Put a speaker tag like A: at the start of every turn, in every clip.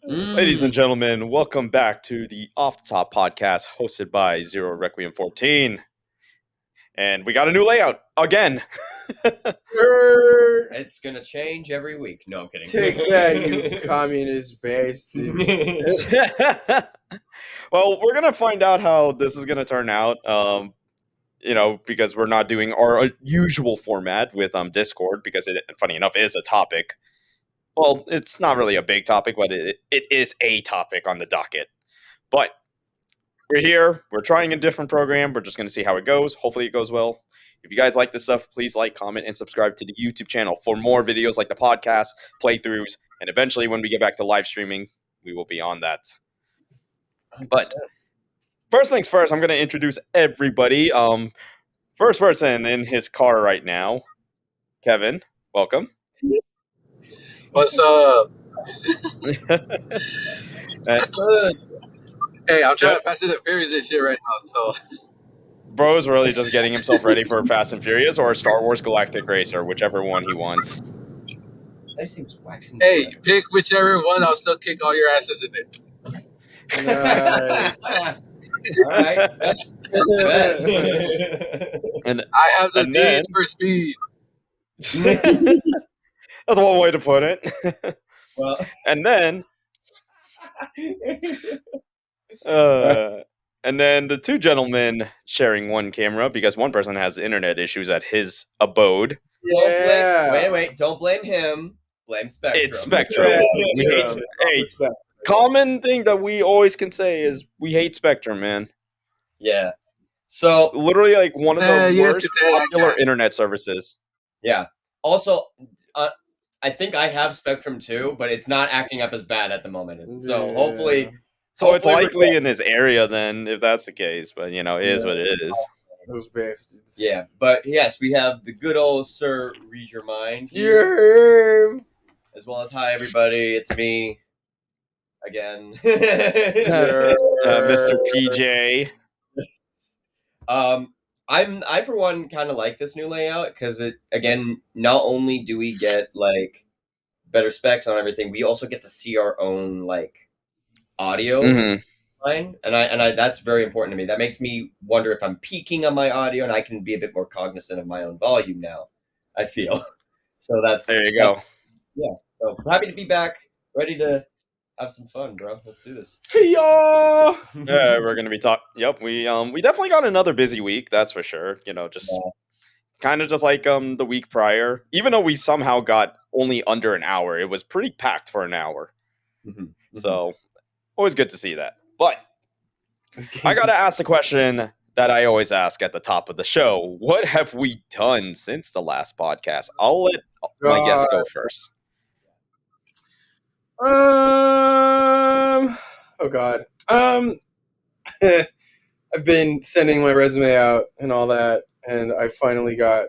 A: Ladies and gentlemen, welcome back to the Off the Top podcast hosted by Zero Requiem 14. And we got a new layout again.
B: It's gonna change every week. No, I'm kidding.
C: Take that, you communist bastards.
A: Well, we're gonna find out how this is gonna turn out. Because we're not doing our usual format with Discord, because it, funny enough, is a topic. Well, it's not really a big topic, but it is a topic on the docket. But we're here. We're trying a different program. We're just going to see how it goes. Hopefully it goes well. If you guys like this stuff, please like, comment, and subscribe to the YouTube channel for more videos like the podcast, playthroughs, and eventually when we get back to live streaming, we will be on that. 100%. But first things first, I'm going to introduce everybody. First person in his car right now, Kevin. Welcome.
D: What's up? Hey, I'm trying to Fast and Furious this shit right now, so.
A: Bro's really just getting himself ready for Fast and Furious or Star Wars Galactic Racer, whichever one he wants.
B: That seems waxing.
D: Hey, pick whichever one, I'll still kick all your asses in it.
C: Nice.
B: Alright.
A: And
D: I have the need for speed.
A: That's one way to put it.
B: Well,
A: and then the two gentlemen sharing one camera because one person has internet issues at his abode.
B: Wait, don't blame him. Blame Spectrum.
A: It's Spectrum. We hate Spectrum. Common thing that we always can say is we hate Spectrum, man.
B: Yeah. So
A: literally like one of the worst popular internet services.
B: Yeah. Also, I think I have Spectrum too, but it's not acting up as bad at the moment. So hopefully...
A: So it's likely in his area then, if that's the case. But, it is what it is.
C: Those bastards.
B: Yeah, but yes, we have the good old Sir Read Your Mind
C: here.
B: As well as, hi, everybody, it's me. Again.
A: Mr. PJ.
B: I for one kind of like this new layout because it, again, not only do we get like better specs on everything, we also get to see our own like audio line, and I that's very important to me. That makes me wonder if I'm peaking on my audio, and I can be a bit more cognizant of my own volume now. I feel so.
A: There you go.
B: Yeah. So happy to be back, ready to have some fun, bro. Let's do this.
C: Yeah,
A: we're gonna be talking. Yep, we definitely got another busy week. That's for sure. Kind of just like the week prior. Even though we somehow got only under an hour, it was pretty packed for an hour. So always good to see that. But I gotta ask the question that I always ask at the top of the show: what have we done since the last podcast? I'll let my guests go first.
C: Oh God. I've been sending my resume out and all that, and I finally got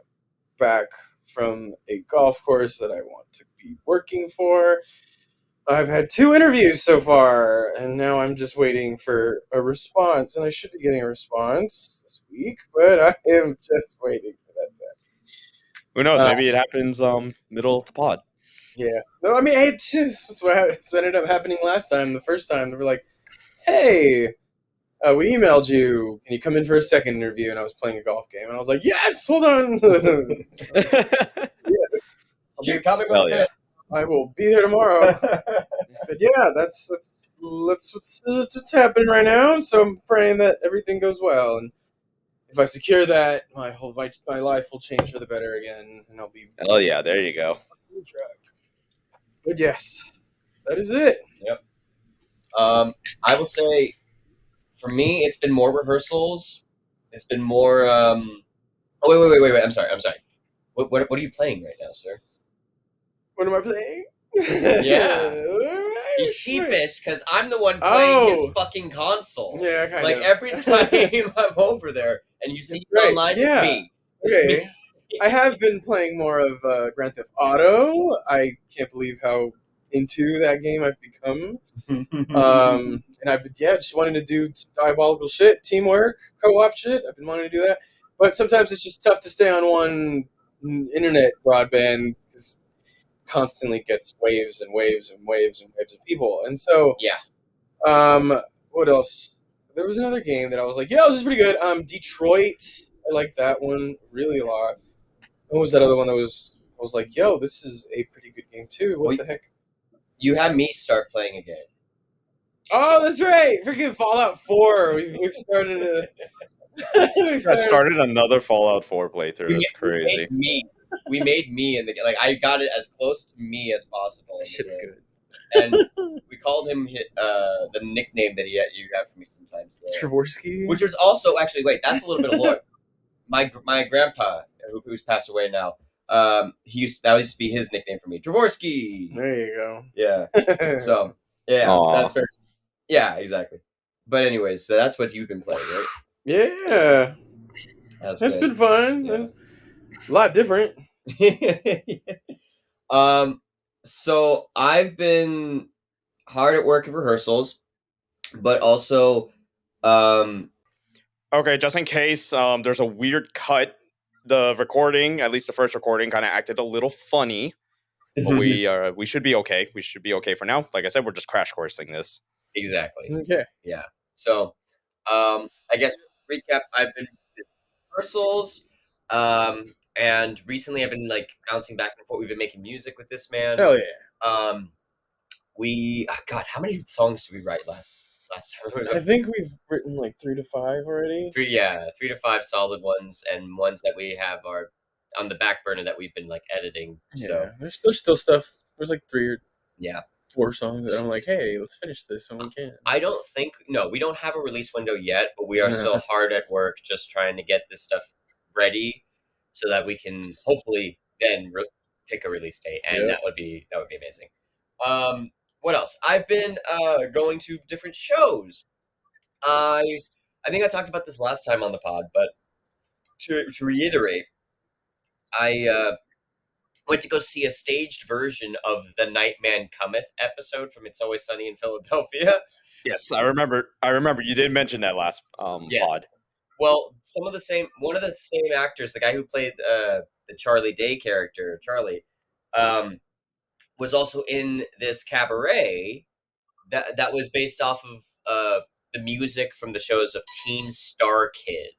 C: back from a golf course that I want to be working for. I've had 2 interviews so far, and now I'm just waiting for a response, and I should be getting a response this week, but I am just waiting for that time.
A: Who knows? Maybe it happens middle of the pod.
C: Yeah. No, I mean, it's what ended up happening last time. The first time, they were like, hey, we emailed you. Can you come in for a second interview? And I was playing a golf game, and I was like, yes, hold on. Yes.
B: You're coming with
A: yeah.
C: I will be there tomorrow. But yeah, that's what's happening right now. So I'm praying that everything goes well, and if I secure that, my life will change for the better again, and I'll be.
A: Oh yeah, there you go.
C: But yes, that is it.
B: Yep. I will say, for me, it's been more rehearsals. It's been more. Oh wait! I'm sorry. What are you playing right now, sir?
C: What am I playing?
B: Yeah. He's sheepish because I'm the one playing his fucking console.
C: Yeah, kind
B: like
C: of.
B: every time I'm over there and you see it's online,
C: yeah.
B: It's me.
C: Okay. I have been playing more of Grand Theft Auto. I can't believe how into that game I've become. And I've just wanted to do diabolical shit, teamwork, co-op shit. I've been wanting to do that. But sometimes it's just tough to stay on one internet broadband because constantly gets waves and waves and waves and waves of people. And so,
B: Yeah.
C: What else? There was another game that I was like, yeah, this is pretty good. Detroit. I like that one really a lot. What was that other one that I was like, yo, this is a pretty good game too. What the heck?
B: You had me start playing again.
C: Oh, that's right. Freaking Fallout 4. We've started a.
A: I started another Fallout 4 playthrough. That's crazy.
B: We made me in the like. I got it as close to me as possible.
C: That shit is good.
B: And we called him the nickname that you have for me sometimes.
C: Trevorsky?
B: Which was also actually that's a little bit of lore. My grandpa, who's passed away now, that used to be his nickname for me, Trevorsky.
C: There you go.
B: Yeah. So yeah,
A: Aww.
B: that's very. Yeah, exactly. But anyways, so that's what you've been playing, right?
C: Yeah. That's been fun. Yeah. A lot different.
B: So I've been hard at work at rehearsals, but also
A: okay, just in case there's a weird cut, the recording, at least the first recording, kind of acted a little funny. But we should be okay. We should be okay for now. Like I said, we're just crash coursing this.
B: Exactly.
C: Okay.
B: Yeah. So I guess recap, I've been at rehearsals, and recently I've been like bouncing back and forth. We've been making music with this man.
C: Hell yeah.
B: God, how many songs did we write last time?
C: I think we've written like 3 to 5 already.
B: 3 to 5 solid ones, and ones that we have are on the back burner that we've been like editing.
C: Yeah,
B: so
C: there's still stuff. There's like 3 or 4 songs that I'm like, hey, let's finish this when we can.
B: We don't have a release window yet, but we are still hard at work just trying to get this stuff ready so that we can hopefully then pick a release date, and that would be amazing. What else? I've been going to different shows. I think I talked about this last time on the pod, but to reiterate, I went to go see a staged version of the Nightman Cometh episode from It's Always Sunny in Philadelphia.
A: Yes, I remember. You did mention that last pod.
B: Well, one of the same actors, the guy who played the Charlie Day character, Charlie, was also in this cabaret that was based off of the music from the shows of Teen Star Kid.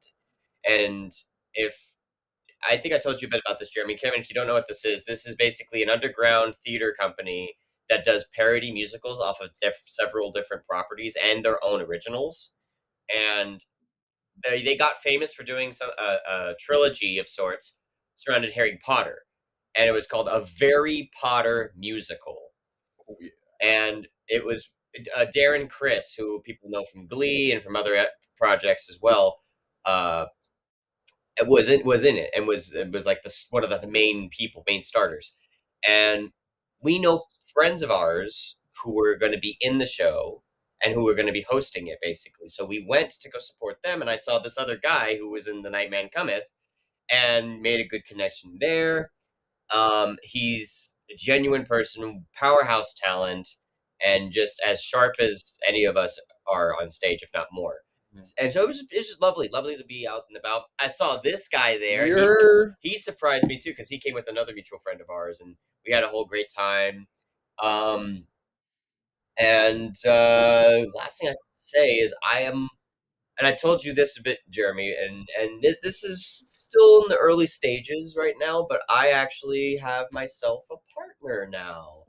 B: And I think I told you a bit about this, Jeremy. Kevin, if you don't know what this is basically an underground theater company that does parody musicals off of several different properties and their own originals. And they got famous for doing a trilogy of sorts surrounded Harry Potter. And it was called A Very Potter Musical. Oh, yeah. And it was Darren Criss, who people know from Glee and from other projects as well, was in it, and was like one of the main starters. And we know friends of ours who were going to be in the show and who were going to be hosting it, basically. So we went to go support them, and I saw this other guy who was in The Nightman Cometh and made a good connection there. He's a genuine person, powerhouse talent, and just as sharp as any of us are on stage, if not more. And so it was just lovely to be out and about. I saw this guy there. He surprised me too, because he came with another mutual friend of ours, and we had a whole great time. And last thing I can say is and I told you this a bit, Jeremy, and this is still in the early stages right now, but I actually have myself a partner now.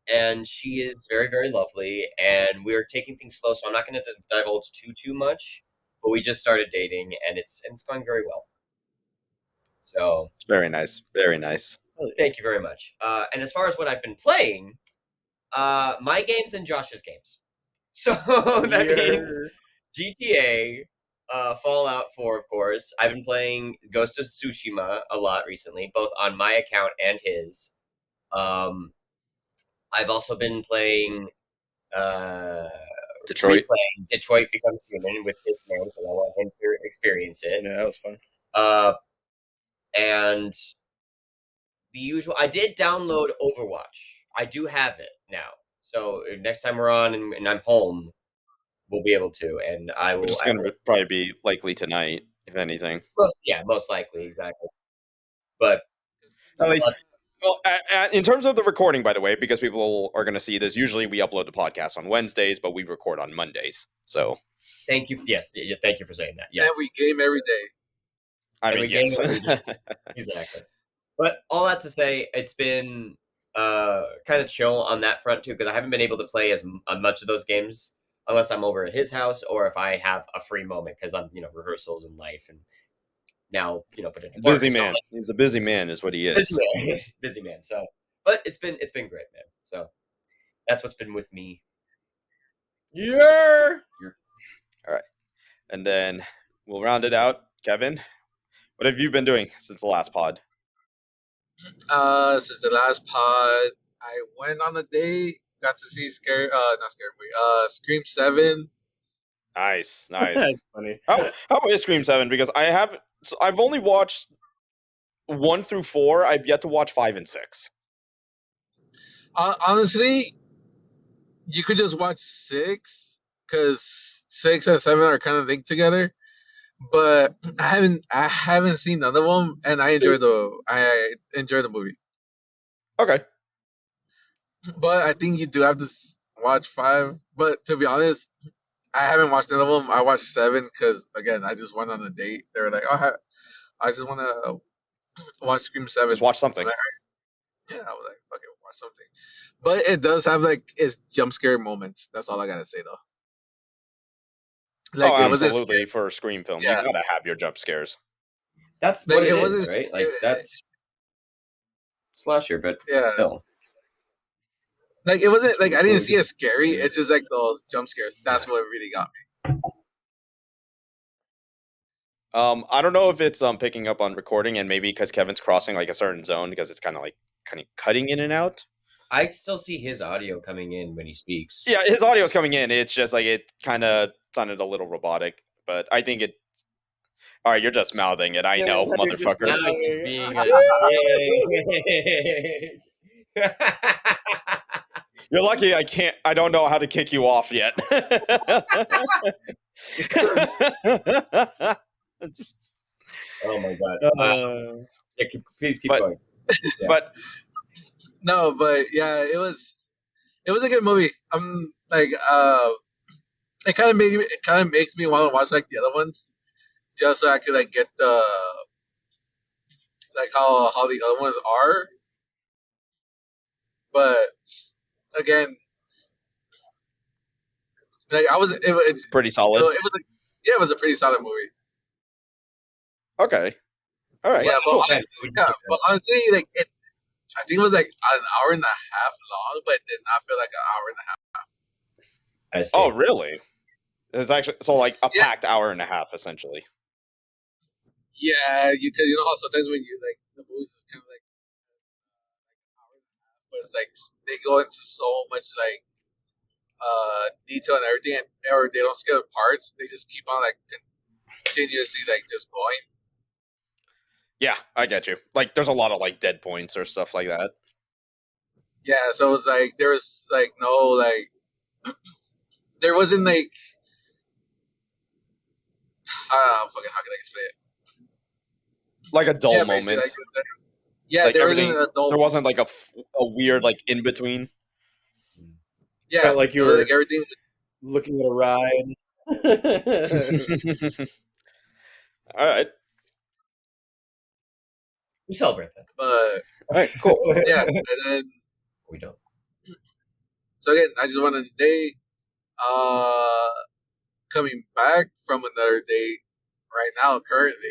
B: And she is very, very lovely, and we're taking things slow, so I'm not going to divulge too much, but we just started dating, and it's going very well. So
A: it's very nice. Very nice.
B: Thank you very much. And as far as what I've been playing, my games and Josh's games. So that means GTA, Fallout 4, of course. I've been playing Ghost of Tsushima a lot recently, both on my account and his. I've also been playing
A: Detroit
B: Becomes Human with this man, because I want him to experience it.
C: Yeah, that was fun.
B: And the usual. I did download Overwatch. I do have it now. So next time we're on and I'm home, we'll be able to. And I will.
A: Which is going to probably be likely tonight, if anything.
B: Most likely, exactly. But
A: at least Well, in terms of the recording, by the way, because people are going to see this, usually we upload the podcast on Wednesdays, but we record on Mondays. So,
B: Thank you. Yes, thank you for saying that. Yes,
D: And we game every day.
A: I mean,
B: we game
A: yes.
B: every day. Exactly. But all that to say, it's been kind of chill on that front too, because I haven't been able to play as much of those games unless I'm over at his house or if I have a free moment because I'm rehearsals and life and now potentially
A: Busy man. He's a busy man, is what he is.
B: Busy man. So, but it's been great, man. So that's what's been with me.
C: Yeah.
A: All right, and then we'll round it out. Kevin, what have you been doing since the last pod?
D: Since the last pod, I went on a date. Got to see not scary movie. Scream 7.
A: Nice.
C: That's funny.
A: How is Scream 7? Because I've only watched 1 through 4. I've yet to watch 5 and 6.
D: Honestly, you could just watch 6 because 6 and 7 are kind of linked together. But I haven't seen none of them, and I enjoy the movie.
A: Okay.
D: But I think you do have to watch 5. But to be honest, I haven't watched none of them. I watched 7 because again, I just went on a date. They were like, "Oh, I just want to watch Scream 7."
A: Just watch something.
D: Yeah, I was like, "Okay, watch something." But it does have like its jump scare moments. That's all I gotta say though. Like, it wasn't
A: absolutely. For a Scream film,
D: Yeah.
A: you gotta have your jump scares.
B: That's
D: Like,
B: what
D: it
B: it is,
D: wasn't-
B: right? Like that's slasher, but
D: Yeah.
B: still.
D: Like, it wasn't like I didn't see it scary. It's just like those jump scares. That's what really got me.
A: I don't know if it's picking up on recording, and maybe because Kevin's crossing like a certain zone because it's kind of cutting in and out.
B: I still see his audio coming in when he speaks.
A: Yeah, his audio is coming in. It's just like it kind of sounded a little robotic, but I think it. All right, you're just mouthing it. I know,
C: You're just
A: motherfucker.
B: Now he's just being a dick.
A: You're lucky I don't know how to kick you off yet. Just,
B: Oh my god. Please keep going. Yeah.
A: But
D: No, but yeah, it was a good movie. I'm like, it kind of makes me want to watch like the other ones, just so I could like get the like how the other ones are. But again, like it
A: pretty solid.
D: it was a pretty solid movie.
A: Okay. All right.
D: Yeah, but
A: Cool.
D: honestly, like I think it was like an hour and a half long, but it did not feel like an hour and a half.
B: I see.
A: Oh, really? It's actually like a
D: Yeah.
A: packed hour and a half, essentially.
D: Yeah, because you know how sometimes when you like the movies is kind of like an hour and a half, but it's like they go into so much like detail and everything, or they don't skip parts. They just keep on like continuously like just going.
A: Yeah, I get you. Like, there's a lot of like dead points or stuff like that.
D: Yeah, so it was like there was like no like there wasn't like fucking how can I explain it?
A: Like a dull
D: Yeah,
A: moment.
D: basically, like,
A: Like,
D: there wasn't
A: everything-
D: an adult.
A: There wasn't like a weird like in between.
D: Yeah,
C: Felt like you
D: so,
C: were-
D: like everything.
C: Looking at a ride.
A: All right.
B: We celebrate that.
D: But
A: All right. Cool.
D: yeah, and then
B: We don't.
D: so again, I just went on a date. Coming back from another date right now, currently.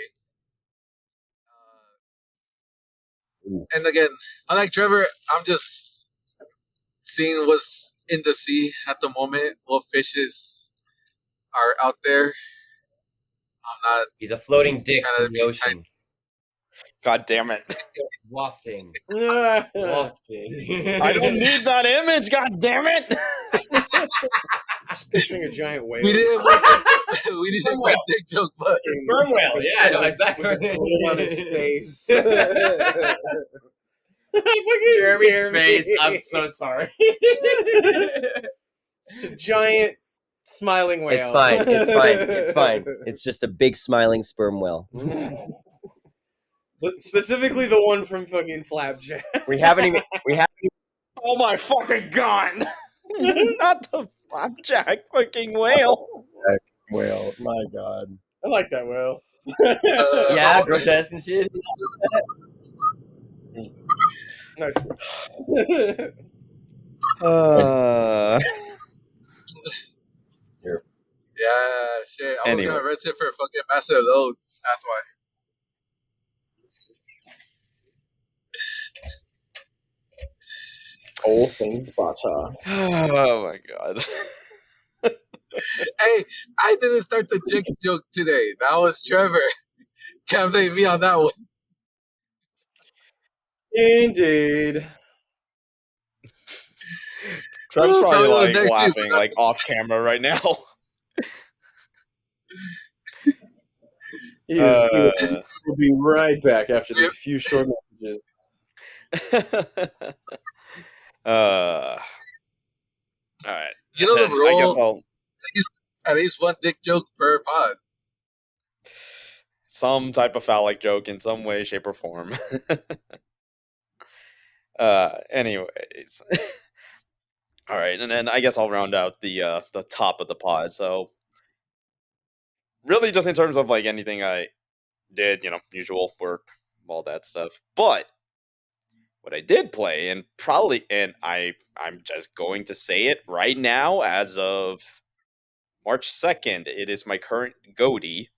D: And again, unlike Trevor, I'm just seeing what's in the sea at the moment, what fishes are out there. I'm not
B: He's a floating dick
D: Trying to
B: in
D: be
B: the ocean.
A: God damn it!
B: It's wafting.
C: I
B: Wafting.
A: I don't need that image. God damn it!
C: Just picturing a giant whale.
D: we didn't
B: Sperm
D: make
B: whale.
D: a dick joke, but
B: It's a sperm whale. Yeah, no, exactly.
C: With a balloon on his face.
B: Jeremy's face. I'm so sorry.
C: Just a giant smiling whale.
B: It's fine. It's fine. It's fine. It's just a big smiling sperm whale.
C: The Specifically the one from fucking Flapjack.
B: We haven't even.
A: Oh my fucking god! Not the flapjack fucking whale.
B: Whale. My God.
C: I like that whale.
B: Yeah, grotesque and shit.
C: Nice.
D: Yeah, shit. I was
A: Anyway.
D: gonna arrest him for fucking massive loads. That's why.
C: All things butter.
A: Oh my god.
D: Hey, I didn't start the dick joke today. That was Trevor. Can't blame me on that one.
C: Indeed.
A: Trevor's
D: Ooh,
A: probably
D: probably
A: like
D: next week,
A: laughing like off camera right now.
C: He will be right back after these few short messages.
A: All right.
D: You know the
A: I guess
D: rule.
A: I'll
D: At least one dick joke per pod.
A: some type of phallic joke in some way, shape, or form. Anyways. All right, and then I guess I'll round out the top of the pod. So really just in terms of like anything I did, usual work, all that stuff. But what I did play, and I'm just going to say it right now, as of March 2nd, it is my current GOTY,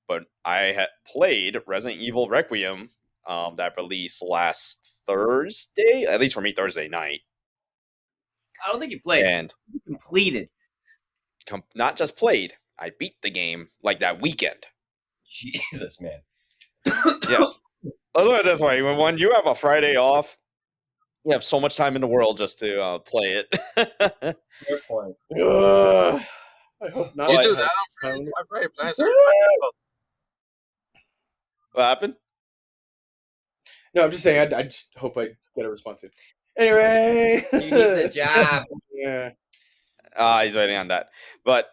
A: but I had played Resident Evil Requiem, that released last Thursday, at least for me, Thursday night.
B: I don't think you played.
A: And
B: You completed.
A: Not just played, I beat the game like that weekend.
B: Jesus, man.
A: Yes. Let's put it this way, when you have a Friday off, you have so much time in the world just to play it.
B: Fair point.
C: I hope not.
D: You
A: But-
D: do that on Friday. My Friday plans are
A: What happened?
C: No, I'm just saying. I just hope I get a response soon. Anyway,
B: He needs a job.
C: Yeah.
A: He's waiting on that. But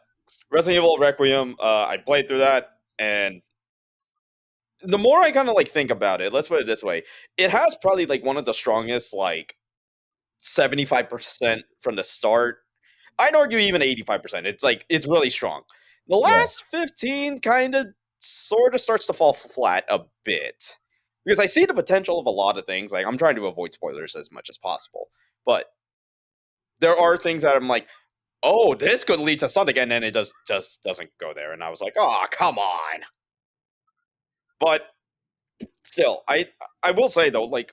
A: Resident Evil Requiem, I played through that, and the more I kind of like think about it, let's put it this way, it has probably like one of the strongest, like 75% from the start. I'd argue even 85%. It's really strong. The last 15 kind of sort of starts to fall flat a bit. Because I see the potential of a lot of things. Like, I'm trying to avoid spoilers as much as possible. But there are things that I'm like, oh, this could lead to something, and then it just doesn't go there. And I was like, oh, come on. But still, I will say though, like,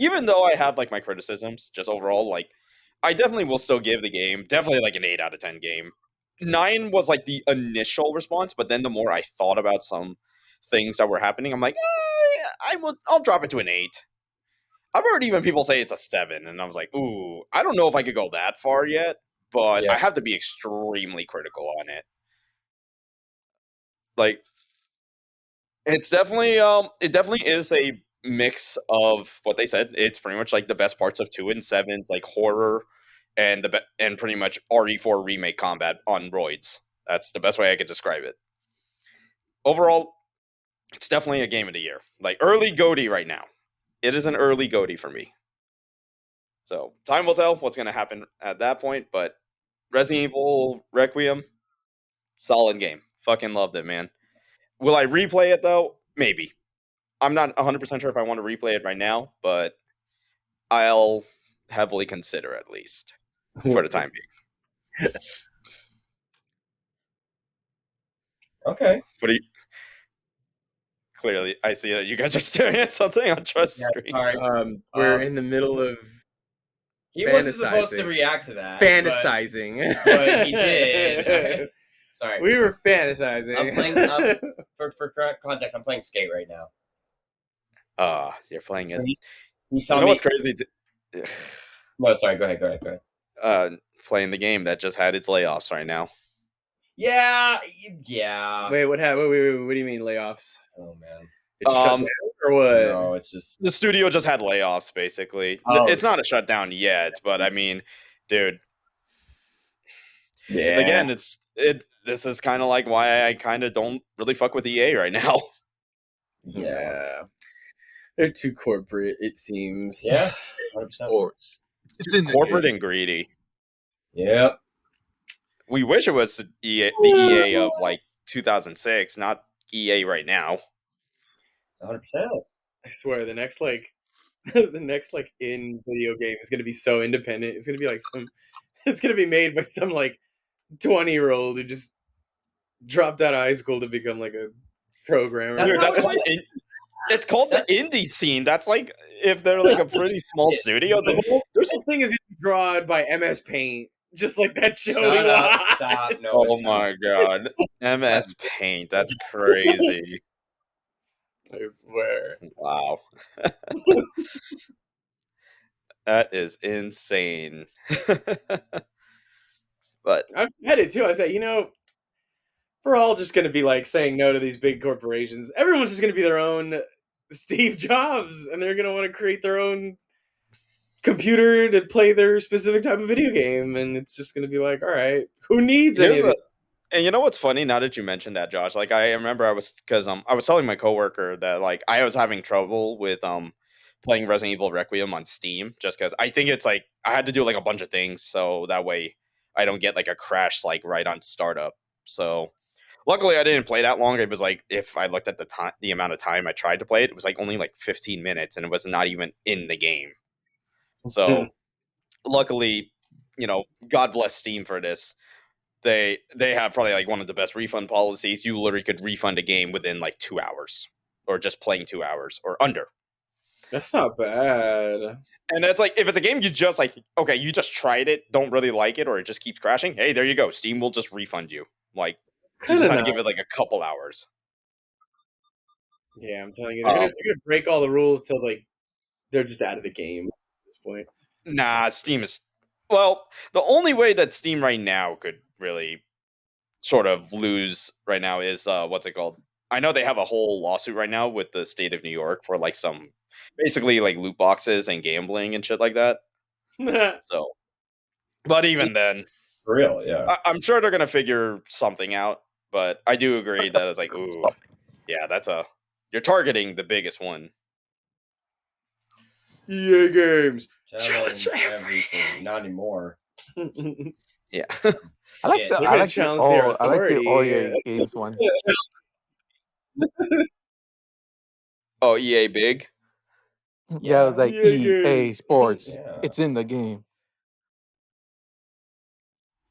A: even though I have like my criticisms, just overall, like, I definitely will still give the game definitely like an 8 out of 10 game. 9 was like the initial response, but then the more I thought about some things that were happening, I'm like, I'll drop it to an 8. I've heard even people say it's a 7, and I was like, ooh, I don't know if I could go that far yet, but
B: Yeah.
A: I have to be extremely critical on it. Like, it's definitely it definitely is a mix of what they said. It's pretty much like the best parts of 2 and 7. It's like horror and and pretty much RE4 remake combat on roids. That's the best way I could describe it. Overall, it's definitely a game of the year. Like, early GOTY right now. It is an early GOTY for me. So time will tell what's going to happen at that point. But Resident Evil Requiem, solid game. Fucking loved it, man. Will I replay it though? Maybe. I'm not 100% sure if I want to replay it right now, but I'll heavily consider at least for the time being.
B: Okay.
A: What do you? Clearly, I see that you guys are staring at something on Trust's
B: Yeah,
A: screen.
B: sorry.
C: We're in the middle of
B: He wasn't supposed to
C: fantasizing.
B: react to that.
C: fantasizing.
B: But he did. Sorry.
C: We were fantasizing.
B: I'm playing. For context, I'm playing Skate right now.
A: You're playing it.
B: He
A: You
B: saw
A: know
B: me.
A: what's crazy?
B: No, sorry. Go ahead.
A: Playing the game that just had its layoffs right now.
B: Yeah.
C: Wait, what happened? Wait, what do you mean layoffs?
B: Oh man.
C: It's shut down or what?
B: No, it's just.
A: The studio just had layoffs, basically.
B: Oh,
A: It's not a shutdown yet, but I mean, dude,
B: Yeah.
A: this is kind of like why I kind of don't really fuck with EA right now.
C: Yeah. They're too corporate, it seems.
B: Yeah, 100%.
D: Sports. It's in the
A: Corporate
D: game.
A: and greedy.
B: Yep.
A: We wish it was the EA of like 2006, not EA right now.
B: 100%.
C: I swear, the next in video game is gonna be so independent. It's gonna be like it's gonna be made by some like 20-year-old who just dropped out of high school to become like a programmer.
B: That's
A: Dude,
B: how
A: that's
B: it's
A: quite. It's called the indie scene. That's like if they're like a pretty small studio.
C: The whole thing is drawn by MS Paint, just like that show.
B: Shut
C: we
B: up,
C: watched.
B: stop. No,
A: Oh
B: it's not.
A: my god, MS Paint. That's crazy.
C: I swear.
A: Wow, that is insane. But
C: I've said it too. I said, we're all just going to be like saying no to these big corporations. Everyone's just going to be their own Steve Jobs, and they're going to want to create their own computer to play their specific type of video game. And it's just going to be like, all right, who needs any of this?
A: And you know what's funny? Now that you mentioned that, Josh, like I remember I was telling my coworker that like I was having trouble with playing Resident Evil Requiem on Steam just because I think it's like I had to do like a bunch of things so that way I don't get like a crash like right on startup. So luckily I didn't play that long. It was like if I looked at the amount of time I tried to play it, it was like only like 15 minutes and it was not even in the game. So luckily, God bless Steam for this. They have probably like one of the best refund policies. You literally could refund a game within like 2 hours or just playing 2 hours or under.
C: That's not bad.
A: And it's like if it's a game you just like, okay, you just tried it, don't really like it, or it just keeps crashing. Hey, there you go. Steam will just refund you. Like you just had to give it like a couple hours.
C: Yeah, I'm telling you, they're gonna break all the rules till like they're just out of the game at this point.
A: Nah, Steam is the only way that Steam right now could really sort of lose right now is what's it called? I know they have a whole lawsuit right now with the state of New York for like some basically like loot boxes and gambling and shit like that. So, but even then,
B: For real, yeah.
A: I'm sure they're gonna figure something out. But I do agree that it's like, ooh, yeah, you're targeting the biggest one.
C: EA games.
B: Challenge everything. Not anymore.
A: Yeah.
E: I like the EA games one.
A: Oh, EA big.
E: Yeah, it was like EA Sports.
B: Yeah.
E: It's in the game.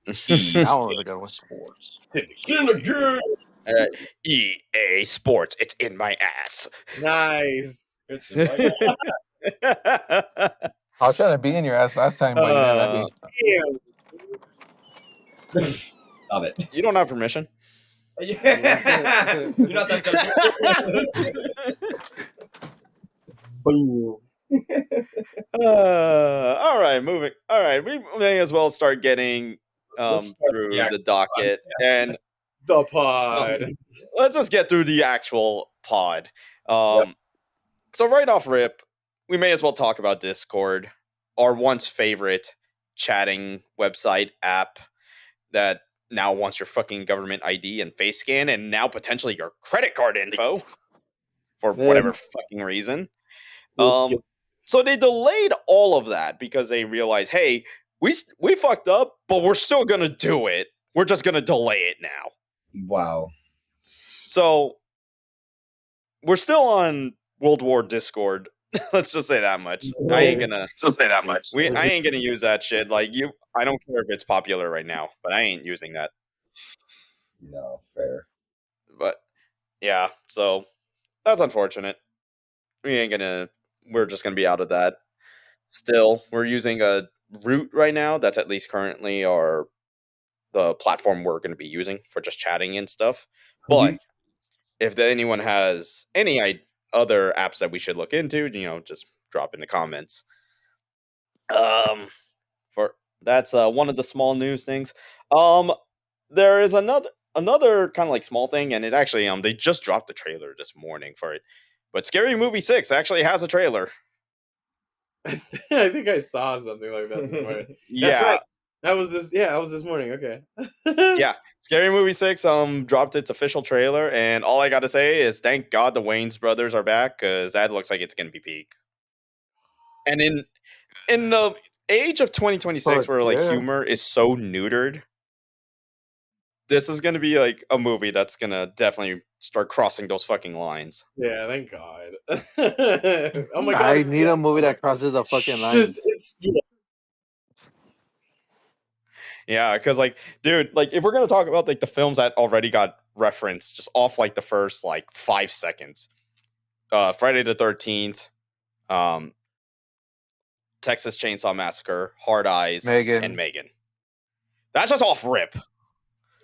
B: That
E: one was a good one.
B: Sports.
A: All right. EA Sports. It's in my ass.
C: Nice.
E: I was trying to be in your ass last time, but you didn't let me.
B: Stop it.
A: You don't have permission.
B: Yeah. You're not that
C: Boom.
A: All right, moving. All right, we may as well start getting
B: Let's start
A: through
B: the
A: the docket, and
C: The pod.
A: let's just get through the actual pod. So right off rip, we may as well talk about Discord, our once favorite chatting website app that now wants your fucking government ID and face scan, and now potentially your credit card info for whatever fucking reason. So they delayed all of that because they realized, hey, we fucked up, but we're still gonna do it. We're just gonna delay it now.
B: Wow.
A: So we're still on World War Discord. Let's just say that much. I ain't gonna use that shit. Like I don't care if it's popular right now, but I ain't using that.
B: No, fair.
A: But yeah, so that's unfortunate. We're just gonna be out of that. Still, we're using a root right now. That's at least currently the platform we're gonna be using for just chatting and stuff. But if anyone has any other apps that we should look into, just drop in the comments. That's one of the small news things. There is another kind of like small thing, and it actually they just dropped the trailer this morning for it. But Scary Movie 6 actually has a trailer.
C: I think I saw something like that this morning.
A: Yeah.
C: That was this morning. Okay.
A: Yeah, Scary Movie 6 dropped its official trailer, and all I gotta say is thank God the Wayans brothers are back, because that looks like it's gonna be peak. And in the age of 2026, where like humor is so neutered, this is gonna be like a movie that's gonna definitely start crossing those fucking lines.
C: Yeah, thank God. Oh my God!
E: I need a movie that crosses the fucking lines.
A: Yeah, because like, dude, like if we're gonna talk about like the films that already got referenced just off like the first like 5 seconds, Friday the 13th, um, Texas Chainsaw Massacre, Hard Eyes, and Megan. That's just off rip.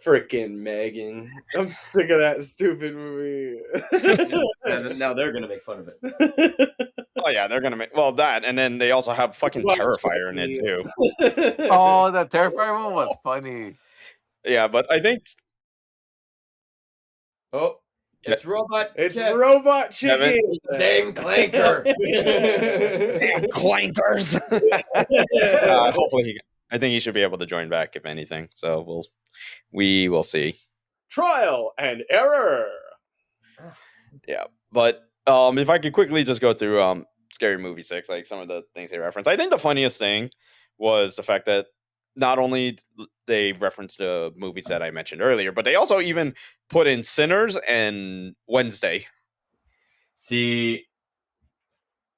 C: Freaking Megan. I'm sick of that stupid movie.
B: Now they're gonna make fun of it.
A: Oh yeah, they're gonna make that, and then they also have fucking Terrifier in it too.
E: Oh, the Terrifier one was funny.
A: Yeah, but I think.
B: Oh, it's robot.
C: It's robot chicken.
B: Damn clanker.
A: Damn clankers. Hopefully, I think he should be able to join back if anything. So we will see.
C: Trial and error.
A: Yeah, but if I could quickly just go through Scary Movie 6, like some of the things they referenced. I think the funniest thing was the fact that not only they referenced the movies that I mentioned earlier, but they also even put in Sinners and Wednesday.
B: See,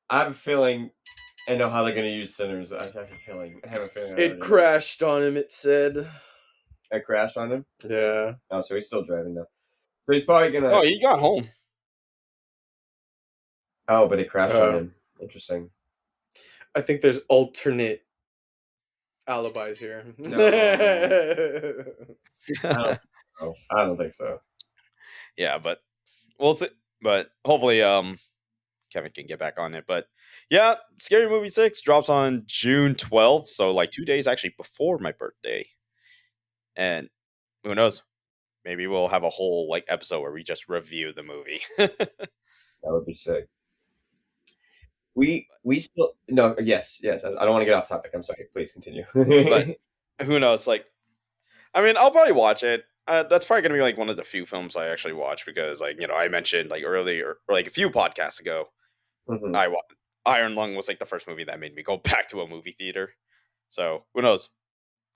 B: I have a feeling I know how they're going to use Sinners. I have a feeling.
C: It crashed on him, it said.
B: It crashed on him?
C: Yeah.
B: Oh, so he's still driving now. So he's probably going to...
A: Oh, he got home.
B: Oh, but it crashed on him. Interesting.
C: I think there's alternate alibis here.
B: No. I don't think so.
A: Yeah, but we'll see. But hopefully, Kevin can get back on it. But yeah, Scary Movie 6 drops on June 12th, so like 2 days actually before my birthday. And who knows? Maybe we'll have a whole like episode where we just review the movie.
B: That would be sick. We still no yes I don't want to get off topic. I'm sorry. Please continue.
A: But who knows? Like, I mean, I'll probably watch it. That's probably gonna be like one of the few films I actually watch because, like, you know, I mentioned like earlier, or like a few podcasts ago, Iron Lung was like the first movie that made me go back to a movie theater. So who knows?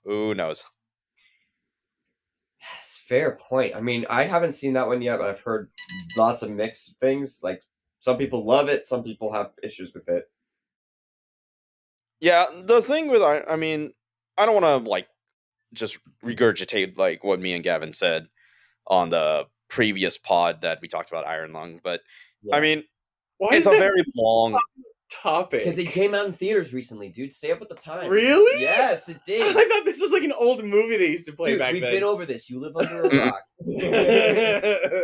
A: Who knows?
B: Yes, fair point. I mean, I haven't seen that one yet, but I've heard lots of mixed things. Like, some people love it, some people have issues with it.
A: Yeah, the thing with I mean, I don't want to like just regurgitate like what me and Gavin said on the previous pod that we talked about Iron Lung, but I mean, it's a very long
C: topic
B: because it came out in theaters recently, dude. Stay up with the time.
C: Really?
B: Yes, it did.
C: I thought this was like an old movie they used to play back
B: then. We've been over this. You live under a rock.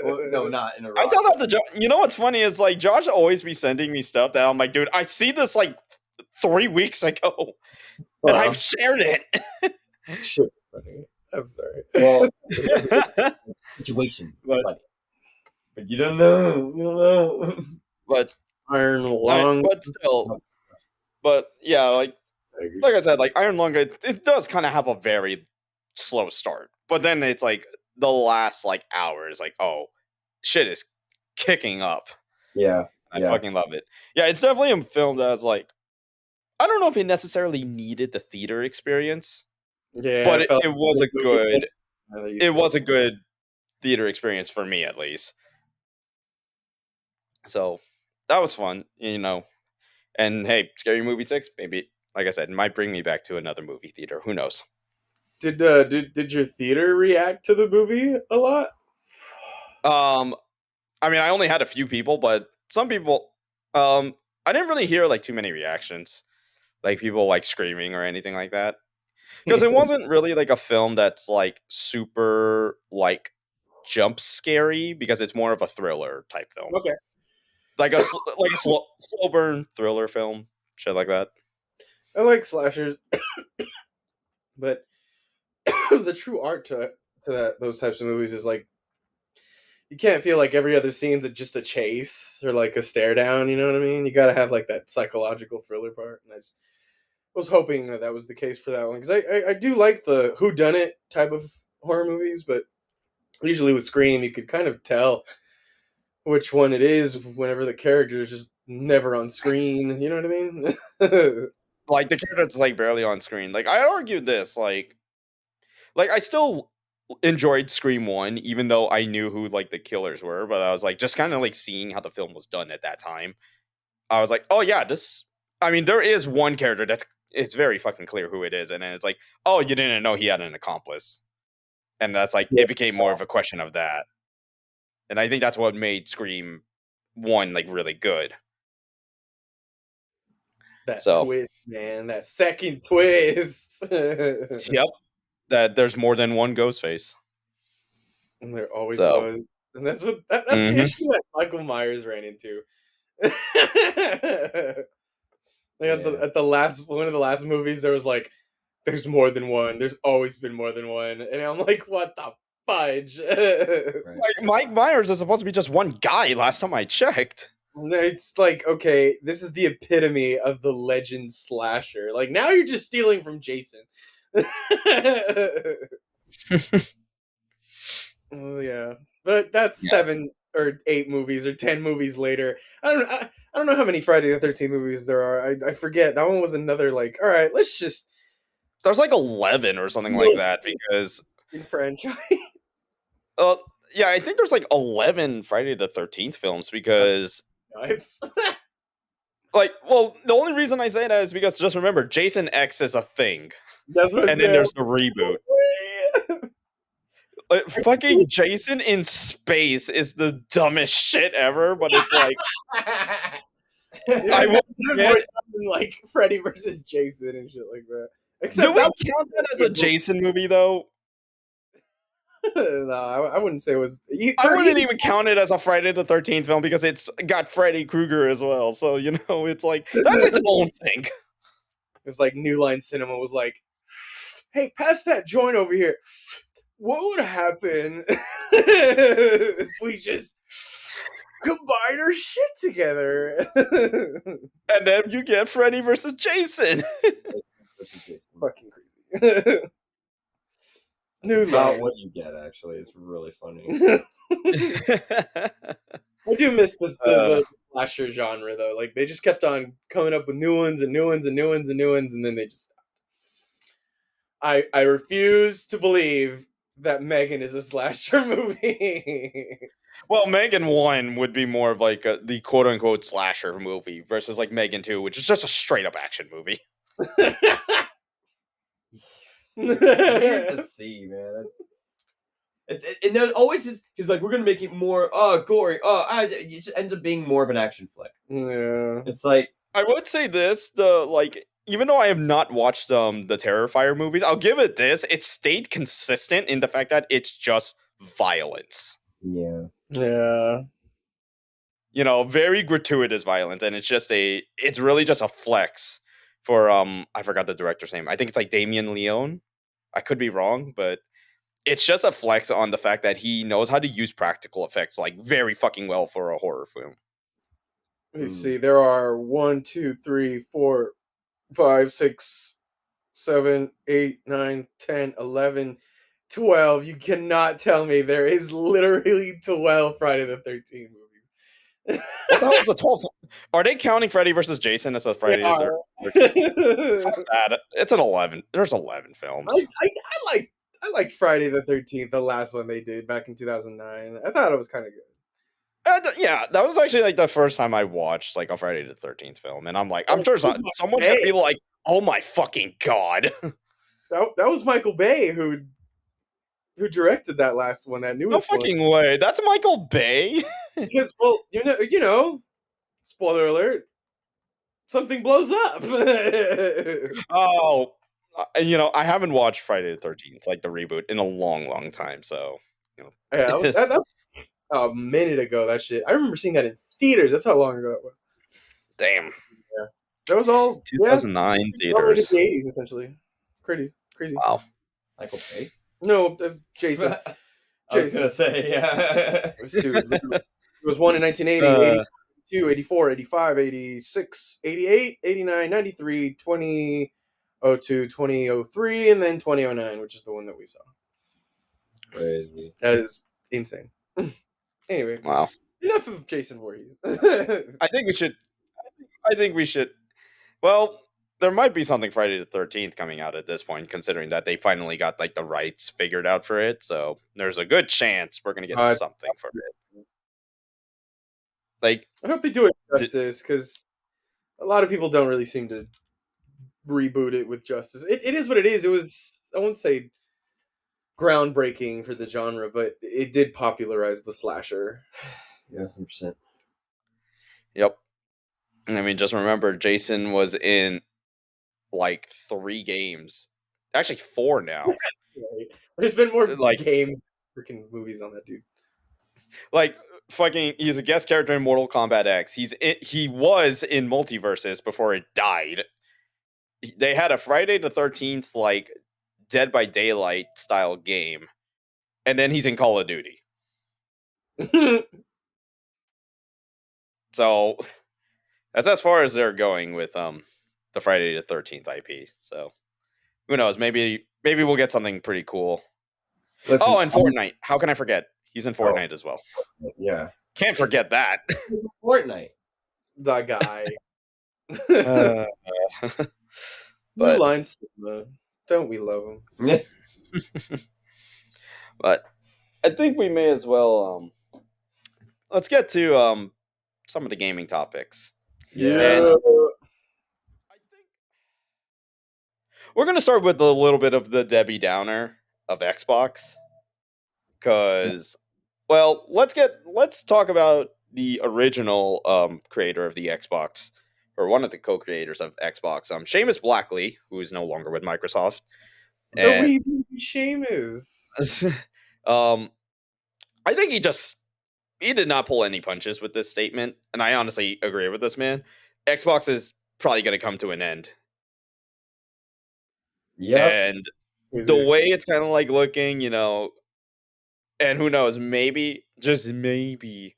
B: Well, no, not in a rock.
A: I tell that to Josh. You know what's funny is like Josh always be sending me stuff that I'm like, dude, I see this like 3 weeks ago, and I've shared it.
C: Shit's funny. I'm sorry.
B: Well, situation, but you don't know. You don't know.
A: But
C: Iron Lung,
A: but still, but yeah, like I said, like Iron Lung, it does kind of have a very slow start, but then it's like the last like hour is like, oh, shit is kicking up.
B: Yeah,
A: I fucking love it. Yeah, it's definitely a film that's like, I don't know if it necessarily needed the theater experience.
C: Yeah,
A: but it was a good. It was a good theater experience for me, at least. So that was fun, you know. And hey, Scary Movie 6, maybe, like I said, it might bring me back to another movie theater. Who knows?
C: Did your theater react to the movie a lot?
A: I mean, I only had a few people, but some people, I didn't really hear like too many reactions, like people like screaming or anything like that. Because it wasn't really like a film that's like super like jump scary, because it's more of a thriller type film.
C: Okay.
A: Like a slow burn thriller film, shit like that.
C: I like slashers, but the true art to those types of movies is like, you can't feel like every other scene's just a chase or like a stare down. You know what I mean? You got to have like that psychological thriller part. And was hoping that was the case for that one, because I do like the whodunit type of horror movies, but usually with Scream, you could kind of tell which one it is whenever the character is just never on screen. You know what I mean?
A: Like the character's like barely on screen. Like I argued this, like I still enjoyed Scream 1, even though I knew who like the killers were, but I was like just kind of like seeing how the film was done at that time. I was like, oh yeah, this. I mean, there is one character it's very fucking clear who it is, and then it's like, oh, you didn't know he had an accomplice, and that's like it became more of a question of that, and I think that's what made Scream 1 like really good.
C: That twist, man, that second twist.
A: Yep, that there's more than one Ghostface,
C: and there always was, and that's the issue that Michael Myers ran into. At the last one of the last movies, there was like, there's more than one. There's always been more than one, and I'm like, what the fudge?
A: Like Mike Myers is supposed to be just one guy. Last time I checked,
C: it's like, okay, this is the epitome of the legend slasher. Like now you're just stealing from Jason. Oh yeah, but that's 7 or 8 movies or 10 movies later. I don't know how many Friday the 13th movies there are. I forget. That one was another like, all right, let's just.
A: There's like 11 or something like that because
C: in franchise.
A: Yeah, I think there's like 11 Friday the 13th films because like, well, the only reason I say that is because just remember, Jason X is a thing.
C: That's what
A: and then there's the reboot. Fucking Jason in space is the dumbest shit ever, but it's like
C: I won't like Freddy versus Jason and shit like that.
A: Except do we count that as a Jason movie though?
C: No, I wouldn't say it was.
A: I wouldn't even count it as a Friday the 13th film because it's got Freddy Krueger as well. So you know, it's like that's its own thing.
C: It was like New Line Cinema was like, "Hey, pass that joint over here." What would happen if we just combine our shit together?
A: And then you get Freddy versus Jason.
C: Fucking crazy.
B: New about what you get, actually. It's really funny.
C: I do miss the slasher genre, though. Like, they just kept on coming up with new ones and new ones and new ones and new ones, and then they just stopped. I refuse to believe that Megan is a slasher movie.
A: Well, Megan 1 would be more of like the quote-unquote slasher movie versus like Megan 2, which is just a straight-up action movie.
B: Weird to see, man. And there's always he's like, we're gonna make it more gory. It just ends up being more of an action flick.
C: Yeah,
B: it's like
A: I would say this: even though I have not watched the Terrifier movies, I'll give it this: it stayed consistent in the fact that it's just violence.
B: Yeah.
A: You know, very gratuitous violence, and it's really just a flex. For I forgot the director's name. I think it's like Damien Leone. I could be wrong, but it's just a flex on the fact that he knows how to use practical effects like very fucking well for a horror film.
C: Let me see. There are 1, 2, 3, 4, 5, 6, 7, 8, 9, 10, 11, 12. You cannot tell me there is literally 12 Friday the 13th movies.
A: What the hell is the 12th? Are they counting Freddy versus Jason as a Friday the 13th? Fuck that. It's an 11. There's 11 films.
C: I liked Friday the 13th, the last one they did back in 2009. I thought it was kind of good.
A: Yeah, that was actually like the first time I watched like a Friday the 13th film, and I'm like, I'm sure someone's gonna be like, "Oh my fucking god!"
C: That was Michael Bay who directed that last one, that newest
A: one. No fucking way. That's Michael Bay.
C: Because, well, you know, spoiler alert, something blows up.
A: Oh, you know, I haven't watched Friday the 13th, like the reboot, in a long, long time. So, you know,
C: yeah, that was a minute ago. That shit, I remember seeing that in theaters. That's how long ago that was.
A: Damn.
C: Yeah, that was all
A: 2009 theaters.
C: The 80s, essentially. Crazy.
A: Wow.
B: Michael Bay?
C: No, Jason.
B: I was gonna say, yeah.
C: It was one in 1980, 82, 84, 85, 86, 88, 89, 93, 20, 02, 2003, and then 2009, which is the one that we saw.
B: Crazy.
C: That is insane. Anyway,
A: Wow.
C: enough of Jason Voorhees.
A: I think we should. I think we should. Well, there might be something Friday the 13th coming out at this point, considering that they finally got like the rights figured out for it. So there's a good chance we're gonna get something for it. Like,
C: I hope they do it justice, because a lot of people don't really seem to reboot it with justice. It is what it is. It was, I wouldn't say groundbreaking for the genre, but it did popularize the slasher.
B: Yeah, 100%.
A: Yep. I mean, just remember, Jason was in like 3 games. Actually, 4 now.
C: There's been more games than freaking movies on that dude.
A: Like, fucking, he's a guest character in Mortal Kombat X. He was in Multiverses before it died. They had a Friday the 13th, like, Dead by Daylight style game. And then he's in Call of Duty. So, that's as far as they're going with the Friday the 13th IP. So, who knows? Maybe we'll get something pretty cool. Listen, and Fortnite. How can I forget? He's in Fortnite as well.
B: Yeah.
A: Can't forget that.
B: Fortnite.
C: The guy.
A: But
C: lines, don't we love him?
A: But I think we may as well let's get to some of the gaming topics.
C: Yeah.
A: And I think we're gonna start with a little bit of the Debbie Downer of Xbox. Cause well, let's talk about the original creator of the Xbox, or one of the co-creators of Xbox, Seamus Blackley, who is no longer with Microsoft.
C: The wee baby Seamus.
A: I think he did not pull any punches with this statement, and I honestly agree with this man. Xbox is probably going to come to an end.
B: Yeah.
A: And the way it's kind of like looking, you know, and who knows, maybe, just maybe,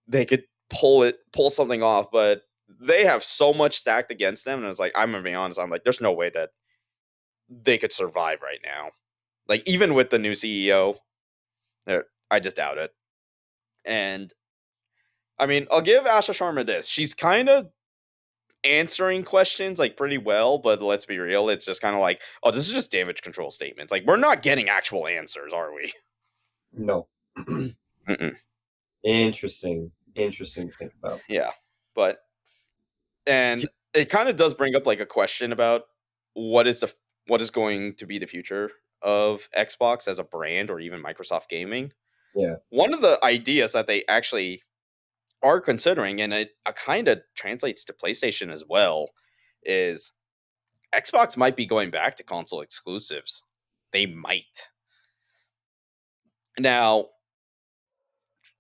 A: they could pull something off, but they have so much stacked against them, and it's like, I'm gonna be honest, I'm like, there's no way that they could survive right now. Like, even with the new CEO, I just doubt it. And I mean, I'll give Asha Sharma this. She's kind of answering questions like pretty well, but let's be real, it's just kind of like, oh, this is just damage control statements. Like, we're not getting actual answers, are we?
B: No. Interesting to think about.
A: Yeah, but and it kind of does bring up like a question about what is going to be the future of Xbox as a brand, or even Microsoft Gaming.
B: Yeah.
A: One of the ideas that they actually are considering, and it kind of translates to PlayStation as well, is Xbox might be going back to console exclusives. They might. Now,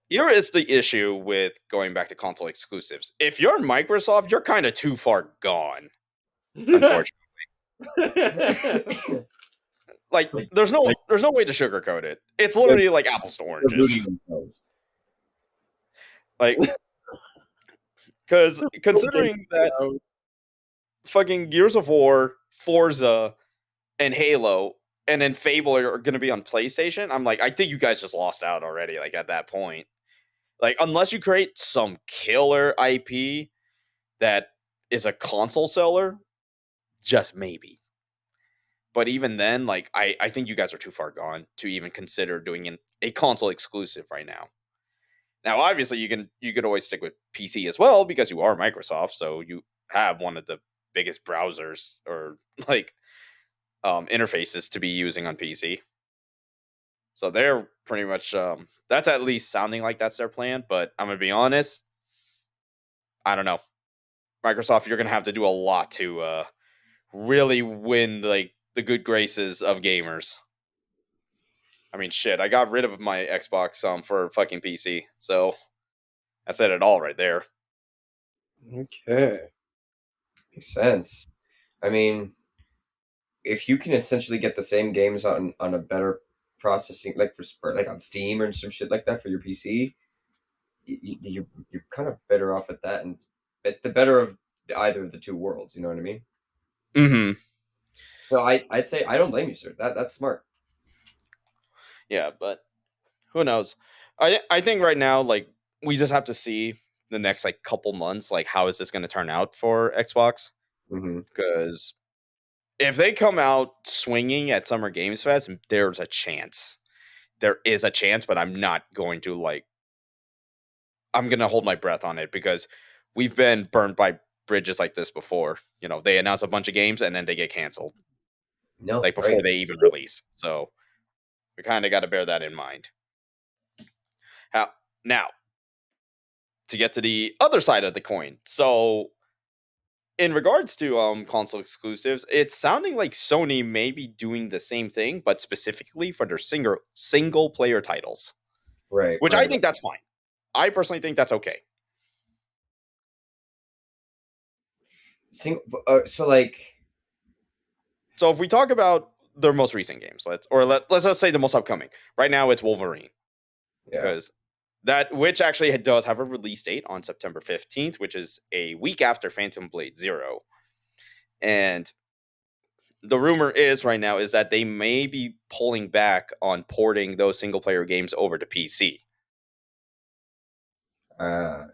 A: here is the issue with going back to console exclusives. If you're Microsoft, you're kind of too far gone, unfortunately. Like, there's no way to sugarcoat it. It's literally like apples to oranges. Like, because considering that fucking Gears of War, Forza, and Halo, and then Fable are going to be on PlayStation, I'm like, I think you guys just lost out already, like, at that point. Like, unless you create some killer IP that is a console seller, just maybe. But even then, like, I think you guys are too far gone to even consider doing a console exclusive right now. Now, obviously, you could always stick with PC as well, because you are Microsoft, so you have one of the biggest browsers or like interfaces to be using on PC. So they're pretty much that's at least sounding like that's their plan. But I'm gonna be honest, I don't know. Microsoft, you're gonna have to do a lot to really win like the good graces of gamers. I mean, shit, I got rid of my Xbox for fucking PC, so that said it all right there.
C: Okay.
B: Makes sense. I mean, if you can essentially get the same games on a better processing, like like on Steam or some shit like that for your PC, you're kind of better off at that, and it's the better of either of the two worlds. You know what I mean?
A: Mm-hmm.
B: So I'd say I don't blame you, sir. That's smart.
A: Yeah, but who knows? I think right now, like, we just have to see the next like couple months, like how is this going to turn out for Xbox? Because if they come out swinging at Summer Games Fest, there's a chance. There is a chance, but I'm not going to I'm going to hold my breath on it because we've been burned by bridges like this before. You know, they announce a bunch of games and then they get canceled.
B: No,
A: like before they even release. So we kind of got to bear that in mind. Now, to get to the other side of the coin. So in regards to console exclusives, it's sounding like Sony may be doing the same thing, but specifically for their single player titles.
B: Right.
A: Which I think that's fine. I personally think that's okay.
B: So
A: if we talk about their most recent games, let's just say the most upcoming. Right now it's Wolverine. Because which actually does have a release date on September 15th, which is a week after Phantom Blade 0. And the rumor is right now is that they may be pulling back on porting those single player games over to PC.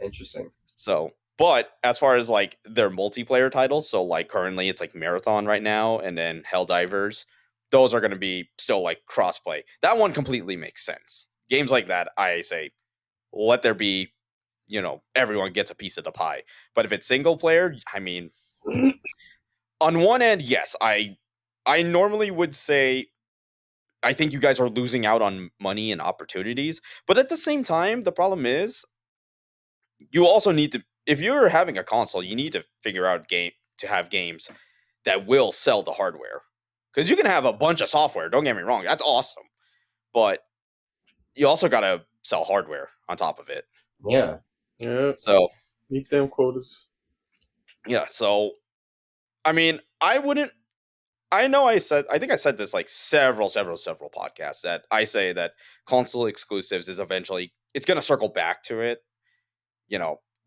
B: Interesting.
A: So, but as far as like their multiplayer titles, so like currently it's like Marathon right now and then Helldivers, those are going to be still like crossplay. That one completely makes sense. Games like that, I say, let there be, everyone gets a piece of the pie. But if it's single player, I mean, on one end, yes, I normally would say I think you guys are losing out on money and opportunities. But at the same time, the problem is you also need to, if you're having a console, you need to figure out to have games that will sell the hardware. Because you can have a bunch of software, don't get me wrong, that's awesome. But you also got to sell hardware on top of it.
B: Yeah.
A: So
C: meet them quotas.
A: Yeah. So, I mean, I think I said this like several podcasts that I say that console exclusives is eventually, it's going to circle back to it.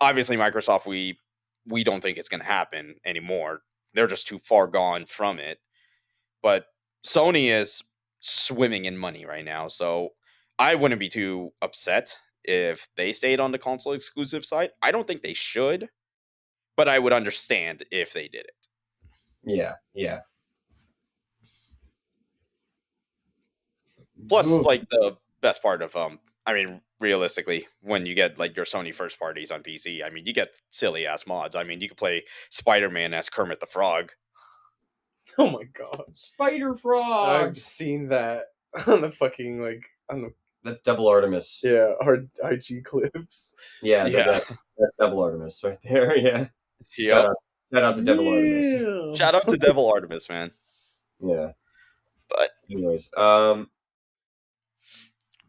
A: Obviously Microsoft, we don't think it's going to happen anymore. They're just too far gone from it. But Sony is swimming in money right now. So I wouldn't be too upset if they stayed on the console exclusive side. I don't think they should, but I would understand if they did it.
B: Yeah.
A: Plus, like, the best part of I mean, realistically, when you get like your Sony first parties on PC, I mean, you get silly ass mods. I mean, you could play Spider-Man as Kermit the Frog.
C: Oh my god,
B: Spider Frog!
C: I've seen that on the fucking
B: That's Double Artemis.
C: Yeah, our IG clips.
B: Yeah. That's Double Artemis right there. Yeah.
A: Yep.
B: Shout out to Devil Artemis.
A: Shout out to Devil Artemis, man.
B: Yeah.
A: But
B: anyways,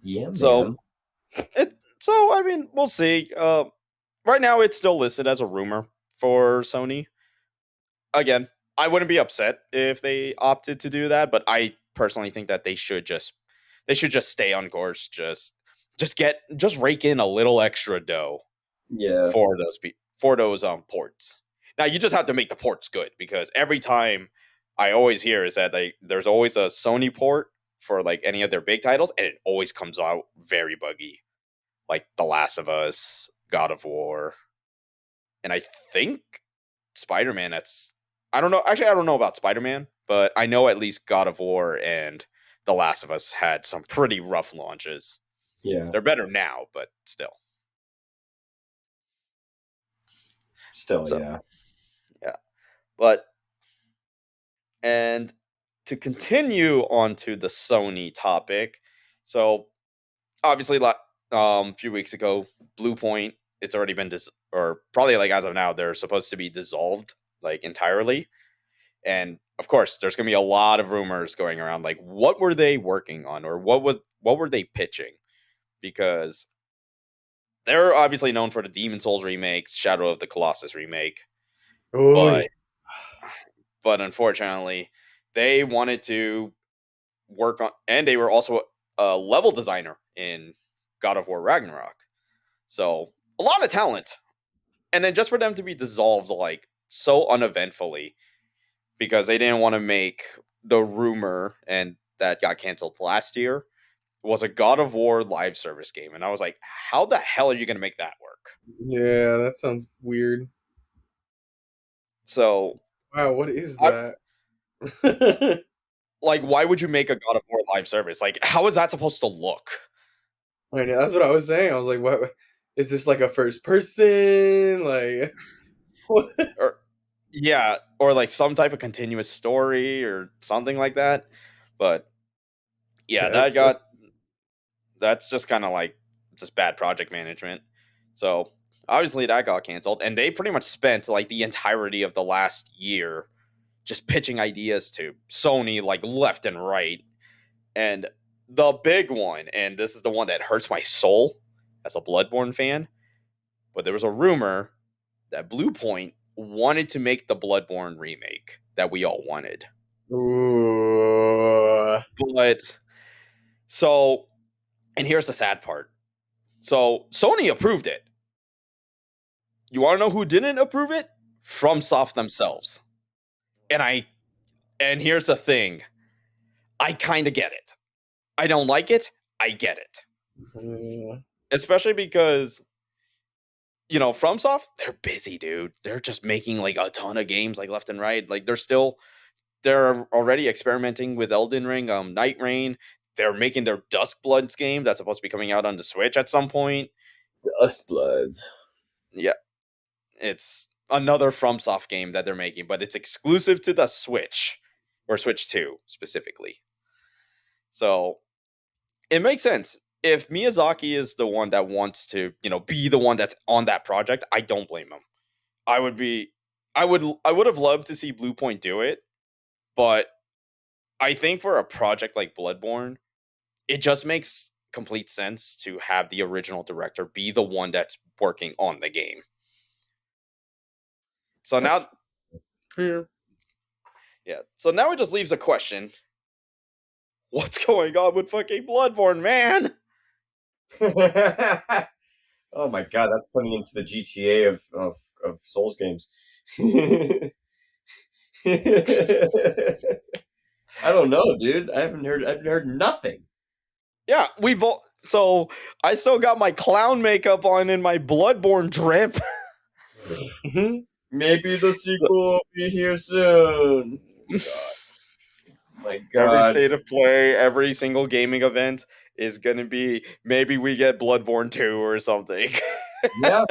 B: yeah.
A: So I mean, we'll see. Right now it's still listed as a rumor for Sony. Again, I wouldn't be upset if they opted to do that, but I personally think that they should just stay on course. Just rake in a little extra dough.
B: Yeah.
A: For those ports. Now you just have to make the ports good, because every time I always hear is that there's always a Sony port for like any of their big titles, and it always comes out very buggy. Like The Last of Us, God of War, and I think Spider-Man. I don't know. Actually, I don't know about Spider-Man, but I know at least God of War and The Last of Us had some pretty rough launches.
B: Yeah.
A: They're better now, but still.
B: Yeah.
A: But, and to continue on to the Sony topic, so obviously a few weeks ago, Blue Point, it's already been or probably like as of now, they're supposed to be dissolved like entirely. And of course, there's going to be a lot of rumors going around, like what were they working on, or what were they pitching? Because they're obviously known for the Demon Souls remakes, Shadow of the Colossus remake. But unfortunately, they wanted to work on, and they were also a level designer in God of War Ragnarok. So a lot of talent. And then just for them to be dissolved like so uneventfully, because they didn't want to make the rumor and that got canceled last year was a God of War live service game, and I was like, how the hell are you going to make that work?
C: Yeah, that sounds weird.
A: So,
C: wow, what is that?
A: Like, why would you make a God of War live service? Like, how is that supposed to look?
C: I know, that's what I was saying. I was like, what is this, like a first person? Like, what?
A: Or like some type of continuous story or something like that. But yeah, that's just kind of like just bad project management. So obviously that got canceled, and they pretty much spent like the entirety of the last year just pitching ideas to Sony like left and right. And the big one, and this is the one that hurts my soul as a Bloodborne fan, but there was a rumor that Bluepoint wanted to make the Bloodborne remake that we all wanted.
C: Ooh.
A: But so, and here's the sad part. So Sony approved it. You want to know who didn't approve it? FromSoft themselves. And here's the thing. I kind of get it. I don't like it. I get it. Especially because, you know, FromSoft, they're busy, dude. They're just making like a ton of games like left and right. Like they're already experimenting with Elden Ring, Night Rain. They're making their Duskbloods game that's supposed to be coming out on the Switch at some point.
C: Duskbloods.
A: Yeah. It's another FromSoft game that they're making, but it's exclusive to the Switch, or Switch 2 specifically. So it makes sense. If Miyazaki is the one that wants to, you know, be the one that's on that project, I don't blame him. I would have loved to see Bluepoint do it, but I think for a project like Bloodborne, it just makes complete sense to have the original director be the one that's working on the game. So now, yeah. So now it just leaves a question: what's going on with fucking Bloodborne, man?
B: Oh my god, that's turning into the GTA of Souls games. I don't know, dude. I haven't heard nothing.
A: Yeah, so I still got my clown makeup on in my Bloodborne drip.
B: Maybe the sequel will be here soon. My God.
A: Every state of play, every single gaming event is going to be, maybe we get Bloodborne 2 or something.
B: Yeah.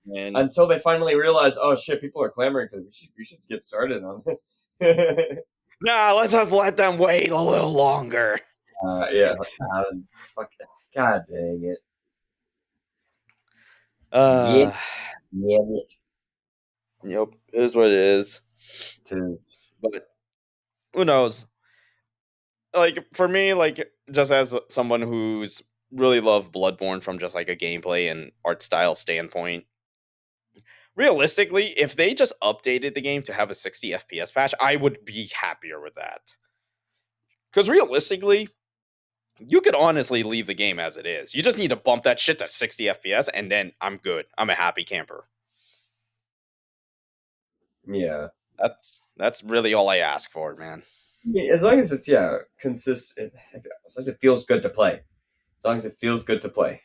B: Until they finally realize, oh shit, people are clamoring for this. We should get started on this.
A: Nah, let's just let them wait a little longer.
B: Yeah. Fuck. God dang it.
A: Yeah.
B: It.
A: Yep, it is what it is. But who knows? Like, for me, like, just as someone who's really loved Bloodborne from just like a gameplay and art style standpoint, realistically, if they just updated the game to have a 60 FPS patch, I would be happier with that. Because realistically, you could honestly leave the game as it is. You just need to bump that shit to 60 FPS, and then I'm good. I'm a happy camper.
B: Yeah.
A: That's really all I ask for, man.
B: Yeah, as long as it's consistent, as long as it feels good to play. As long as it feels good to play.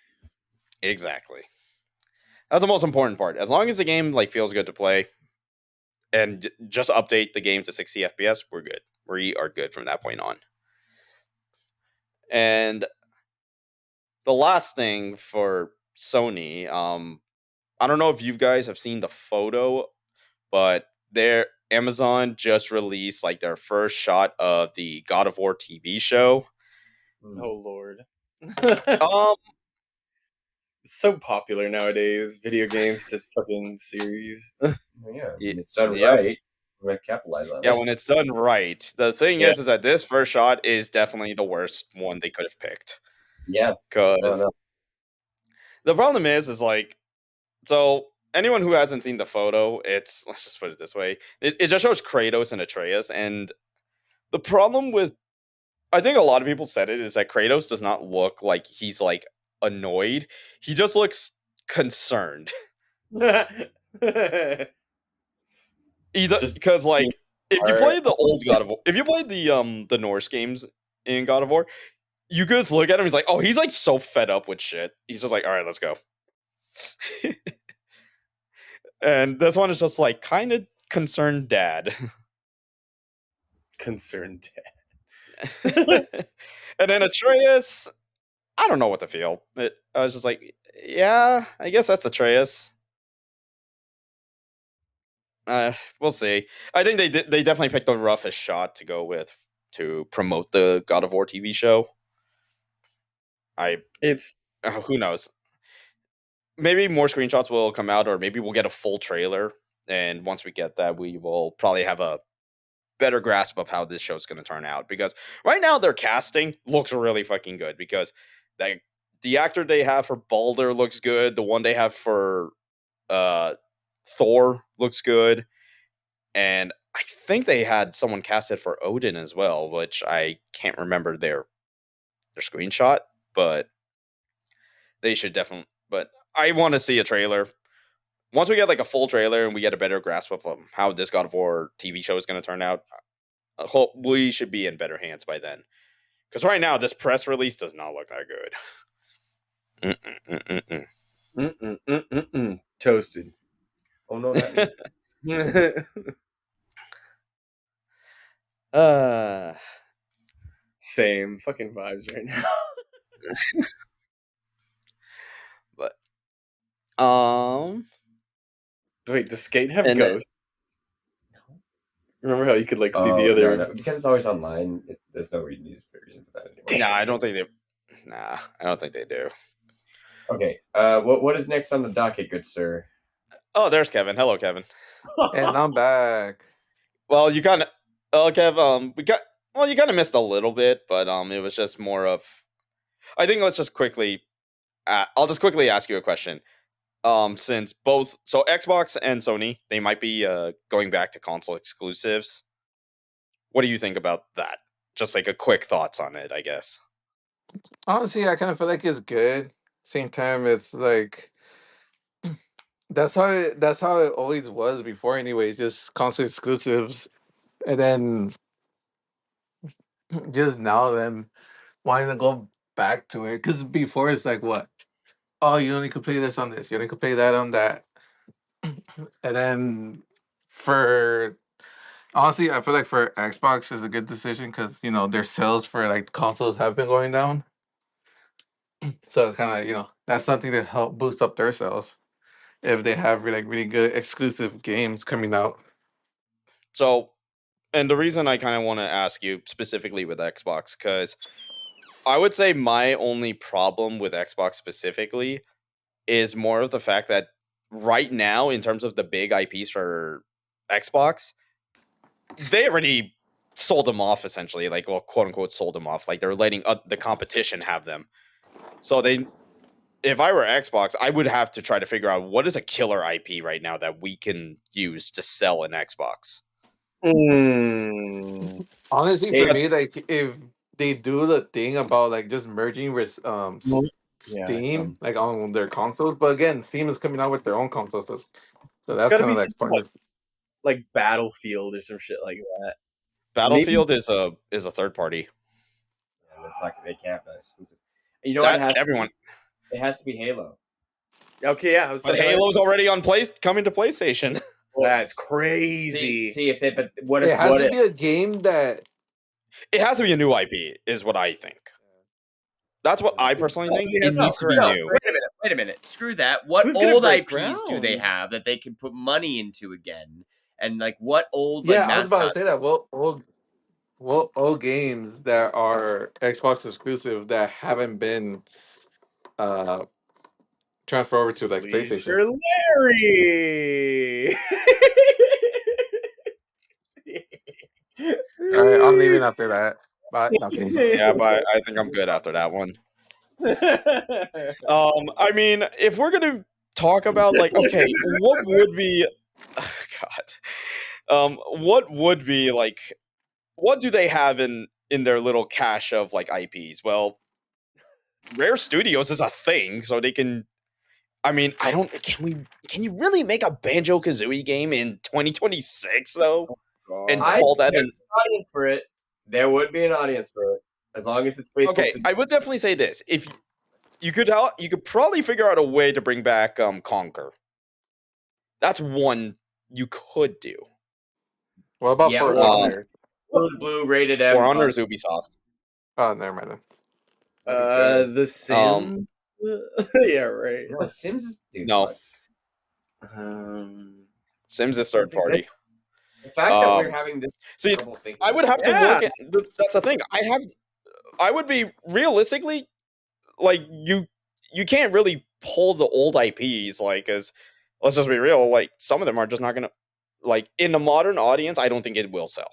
A: Exactly. That's the most important part. As long as the game like feels good to play, and just update the game to 60 FPS, we're good. We are good from that point on. And the last thing for Sony, I don't know if you guys have seen the photo, but Amazon just released like their first shot of the God of War TV show.
C: Oh Lord. It's so popular nowadays, video games to fucking series.
B: Yeah, when it's done right, we're gonna capitalize on it.
A: Yeah, when it's done right. The thing is that this first shot is definitely the worst one they could have picked.
B: Yeah.
A: Because the problem is like, so anyone who hasn't seen the photo, let's just put it this way, it just shows Kratos and Atreus, and the problem with, I think a lot of people said it, is that Kratos does not look like he's like annoyed. He just looks concerned. He does, because like if you play the old God of War, if you played the Norse games in God of War, you just look at him. He's like, oh, he's like so fed up with shit. He's just like, all right, let's go. And this one is just like kind of concerned dad.
C: Concerned dad.
A: And then Atreus, I don't know what to feel. I was just like, yeah, I guess that's Atreus. We'll see. I think they definitely picked the roughest shot to go with to promote the God of War TV show. Who knows? Maybe more screenshots will come out, or maybe we'll get a full trailer. And once we get that, we will probably have a better grasp of how this show's going to turn out. Because right now, their casting looks really fucking good. Because the actor they have for Baldur looks good. The one they have for Thor looks good. And I think they had someone casted for Odin as well, which I can't remember their screenshot, but they should definitely. But I want to see a trailer. Once we get like a full trailer and we get a better grasp of how this God of War TV show is going to turn out, I hope we should be in better hands by then. Because right now, this press release does not look that good.
C: Toasted.
B: Oh no, not me.
C: Same fucking vibes right now.
A: But
C: wait, does Skate have ghosts? Remember how you could like see the other?
B: No. Because it's always online. There's no reason for that anymore.
A: Nah, I don't think they. Nah, I don't think they do.
B: Okay. What is next on the docket, good sir?
A: Oh, there's Kevin. Hello, Kevin.
E: And I'm back.
A: Well, you kind of. Kev. You kind of missed a little bit, but it was just more of. I think let's just quickly. I'll just quickly ask you a question. Since both Xbox and Sony, they might be going back to console exclusives. What do you think about that? Just like a quick thoughts on it, I guess.
E: Honestly, I kind of feel like it's good. Same time, it's like that's how it always was before. Anyways, just console exclusives, and then just now them wanting to go back to it because before it's like what? Oh, you only could play this on this. You only could play that on that. And then for honestly, I feel like for Xbox is a good decision because their sales for like consoles have been going down. So it's kind of that's something to help boost up their sales if they have really good exclusive games coming out.
A: So, and the reason I kind of want to ask you specifically with Xbox, because I would say my only problem with Xbox specifically is more of the fact that right now, in terms of the big IPs for Xbox, they already sold them off essentially, like, well, quote unquote, sold them off. Like they're letting the competition have them. So if I were Xbox, I would have to try to figure out what is a killer IP right now that we can use to sell an Xbox.
E: Honestly, for me, like if they do the thing about like just merging with Steam, like on their consoles, but again, Steam is coming out with their own consoles, so that's kind of
C: like Battlefield or some shit like that.
A: Battlefield is a third party.
B: Yeah, that's like they can't have that exclusive. You know what?
A: Everyone.
B: It has to be Halo.
C: Okay, yeah.
A: But Halo's already coming to PlayStation.
C: That's crazy.
B: See if they. But what if
E: it has to be a game that?
A: It has to be a new IP, is what I think. That's what I personally think. It needs to be new.
B: Wait a minute. Screw that. What old IPs do they have that they can put money into again? And like what old?
E: Yeah, I was about to say that. What old games that are Xbox exclusive that haven't been transferred over to like PlayStation?
C: Larry.
E: All right, I'm leaving after that. But okay.
A: Yeah, but I think I'm good after that one. I mean, if we're gonna talk about like, okay, what would be, what would be like, what do they have in their little cache of like IPs? Well, Rare Studios is a thing, so they can. I mean, can you really make a Banjo-Kazooie game in 2026 though? and
B: I
A: call that
B: there's
A: an
B: an audience for it. There would be an audience for it as long as it's faithful
A: okay.
B: to.
A: I would definitely say this: if you could probably figure out a way to bring back Conquer. That's one you could do.
E: What about
B: Yeah,
E: For
B: or-
E: Honor?
B: Blue rated M.
A: For Honor is Ubisoft.
E: Oh, never mind. Then.
C: The Sims. Yeah, right.
B: No, Sims is dude.
A: No.
B: What?
A: Sims is third party.
B: The fact that we're having this
A: See,
B: trouble thinking.
A: I would have to
C: Yeah.
A: look at. That's the thing. I would be realistically, like you can't really pull the old IPs, like, as let's just be real. Like some of them are just not gonna, like, in the modern audience. I don't think it will sell.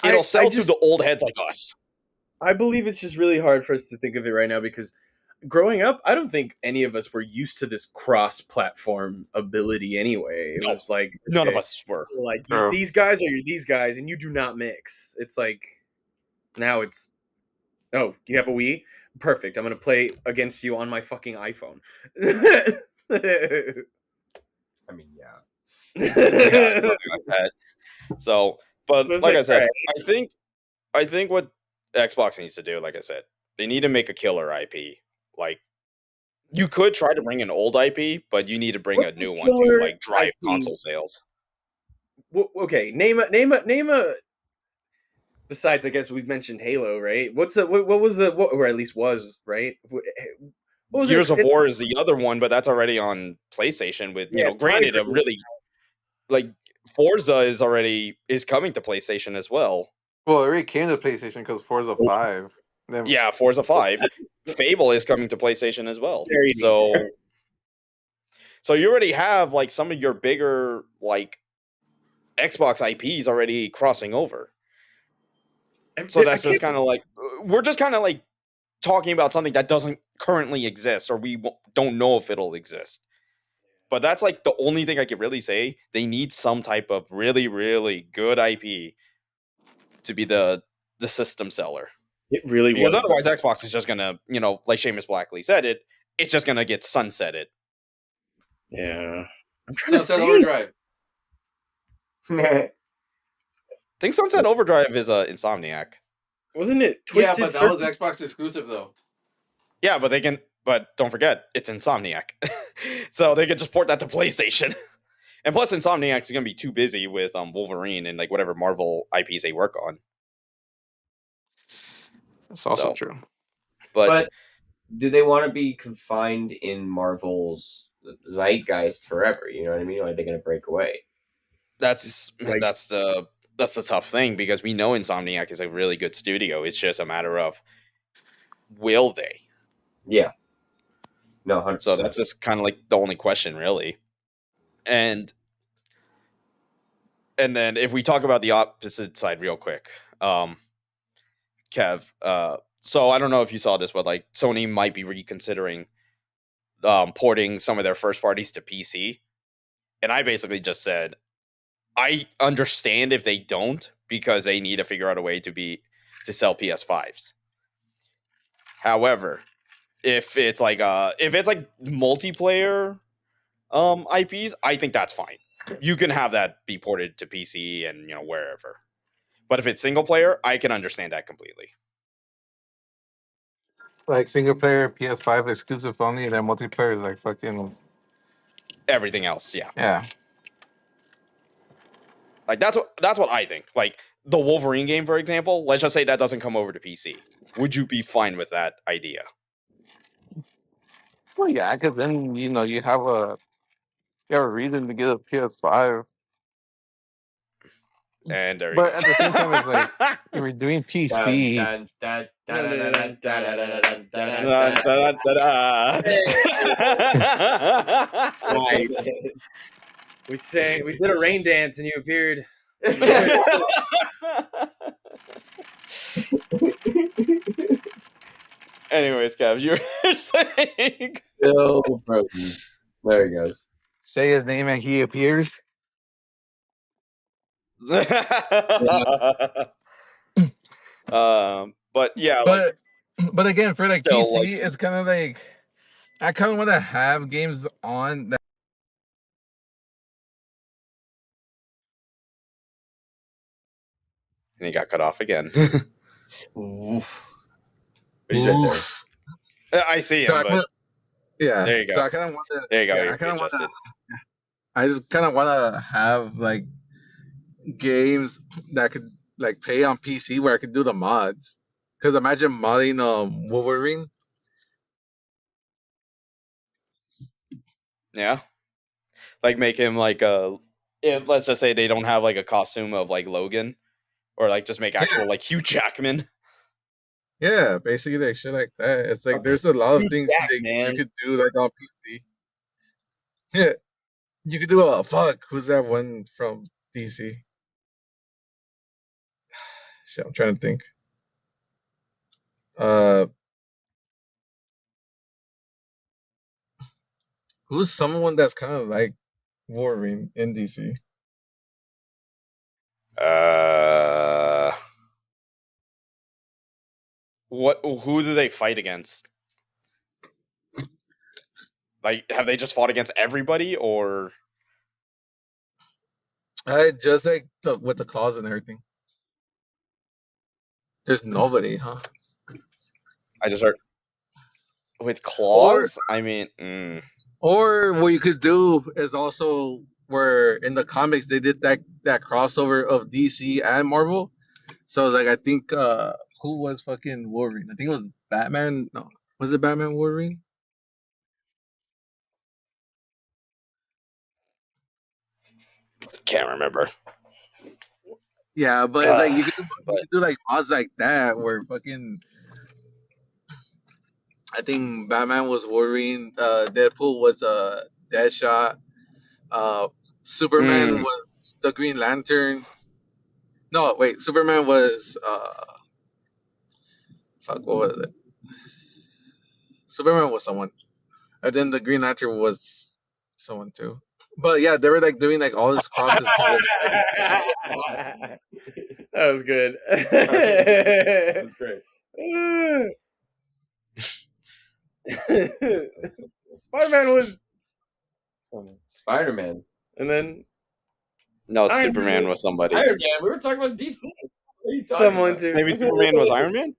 A: It'll sell to the old heads like us.
C: I believe it's just really hard for us to think of it right now because growing up, I don't think any of us were used to this cross-platform ability anyway. It
A: No.
C: was like
A: None of us were.
C: like
E: True.
C: these guys are these guys, and you do not mix. It's like now it's oh, you have a Wii? Perfect. I'm gonna play against you on my fucking iPhone.
B: I mean, yeah.
A: Yeah, something like that. So, but
C: It was
A: like I
C: like,
A: said,
C: alright.
A: I think what Xbox needs to do, like I said, they need to make a killer IP. Like, you could try to bring an old IP, but you need to bring
C: What's
A: a new
C: the
A: one to
C: killer
A: like drive
C: IP?
A: console sales.
C: Okay, name a. Besides, I guess we've mentioned Halo, right? What was the or at least was right? What was
A: Gears
C: it?
A: of War is the other one, but that's already on PlayStation. With
C: Yeah, it's
A: granted, a
C: hybrid.
A: really like Forza is coming to PlayStation as well.
E: Well, it already came to PlayStation because Forza 5. Then
A: Yeah, Forza 5. Fable is coming to PlayStation as well.
C: There you go.
A: So you already have like some of your bigger like Xbox IPs already crossing over. So that's just kind of like we're just kind of like talking about something that doesn't currently exist, or we don't know if it'll exist. But that's like the only thing I could really say. They need some type of really, really good IP to be the system seller.
C: It really
A: Because
C: was.
A: otherwise, Xbox is just gonna, like Seamus Blackley said it's just gonna get sunsetted.
C: Yeah, I'm trying
E: Sunset
C: to
E: Overdrive.
A: I think Sunset Overdrive is Insomniac.
C: Wasn't it
E: Yeah,
C: Twisted
E: but that
C: Circle?
E: was Xbox exclusive though.
A: Yeah, but don't forget, it's Insomniac. So they could just port that to PlayStation. And plus, Insomniac is gonna be too busy with Wolverine and like whatever Marvel IPs they work on.
E: That's also true.
A: But
B: do they want to be confined in Marvel's zeitgeist forever? You know what I mean? Or are they going to break away?
A: that's
C: Like-
A: the tough thing, because we know Insomniac is a really good studio. It's just a matter of will they?
B: Yeah. No, 100%.
A: So that's just kind of like the only question, really. And then if we talk about the opposite side real quick, Kev, so I don't know if you saw this, but like Sony might be reconsidering porting some of their first parties to PC. And I basically just said, I understand if they don't, because they need to figure out a way to sell PS5s. However, if it's like multiplayer IPs, I think that's fine. You can have that be ported to PC and wherever. But if it's single player, I can understand that completely.
E: Like single player PS5 exclusive only, and then multiplayer is like fucking
A: Everything else, yeah.
E: yeah.
A: Like that's what I think. Like the Wolverine game, for example, let's just say that doesn't come over to PC. Would you be fine with that idea?
E: Well, yeah, because then you have a reason to get a PS5.
A: And there you
E: But
A: go.
E: at the same time, it's like if we're doing PC.
C: Nice. We did a rain dance, and you appeared.
A: Anyways, Kev, you were saying.
B: Still frozen. There he goes.
E: Say his name and he appears.
A: But yeah,
E: But again, for like
A: still,
E: PC,
A: like-
E: it's kind of like I kind of want to have games on that
A: And he got cut off again.
B: Oof. But he's right
D: Oof.
A: I see
D: So
A: him,
D: I
A: but
D: kinda, yeah.
A: there you go.
D: So I kind of want to.
A: There you go.
D: Yeah,
A: He
D: I kind of want to.
A: adjusted.
D: I just kind of want to have like games that could like play on PC where I could do the mods. Because imagine modding Wolverine.
A: Yeah. Like make him like a. Let's just say they don't have like a costume of like Logan, or like just make actual like Hugh Jackman.
D: Yeah, basically like shit like that. It's like there's a lot of things
B: Jack,
D: like, you
B: man.
D: could do like on PC. Yeah, you could do a fuck. Who's that one from DC? Shit, I'm trying to think. Uh, who's someone that's kind of like Wolverine in DC?
A: Uh, what? Who do they fight against? Like, have they just fought against everybody, or
D: I just like with the claws and everything. There's nobody, huh?
A: I just heard with
D: Or
A: claws? I mean,
D: or what you could do is also where in the comics they did that crossover of DC and Marvel. So like I think who was fucking Wolverine? I think it was Batman. No, was it Batman Wolverine?
A: can't remember.
D: Yeah, but it's like you
A: But
D: could do like mods like that where fucking I think Batman was Wolverine, Deadpool was Deadshot, uh, Superman was the Green Lantern. No, wait, Superman was fuck, what was it? Superman was someone, and then the Green Lantern was someone too. But yeah, they were like doing like all this crosses together.
B: That was good. That was great. Spider-Man was Spider-Man, and then
A: no,
B: Iron
A: Superman
B: Man.
A: was somebody.
B: Iron Man. We were talking about DC. What are you talking
E: Someone
B: about?
E: to
A: Maybe Superman was Iron Man.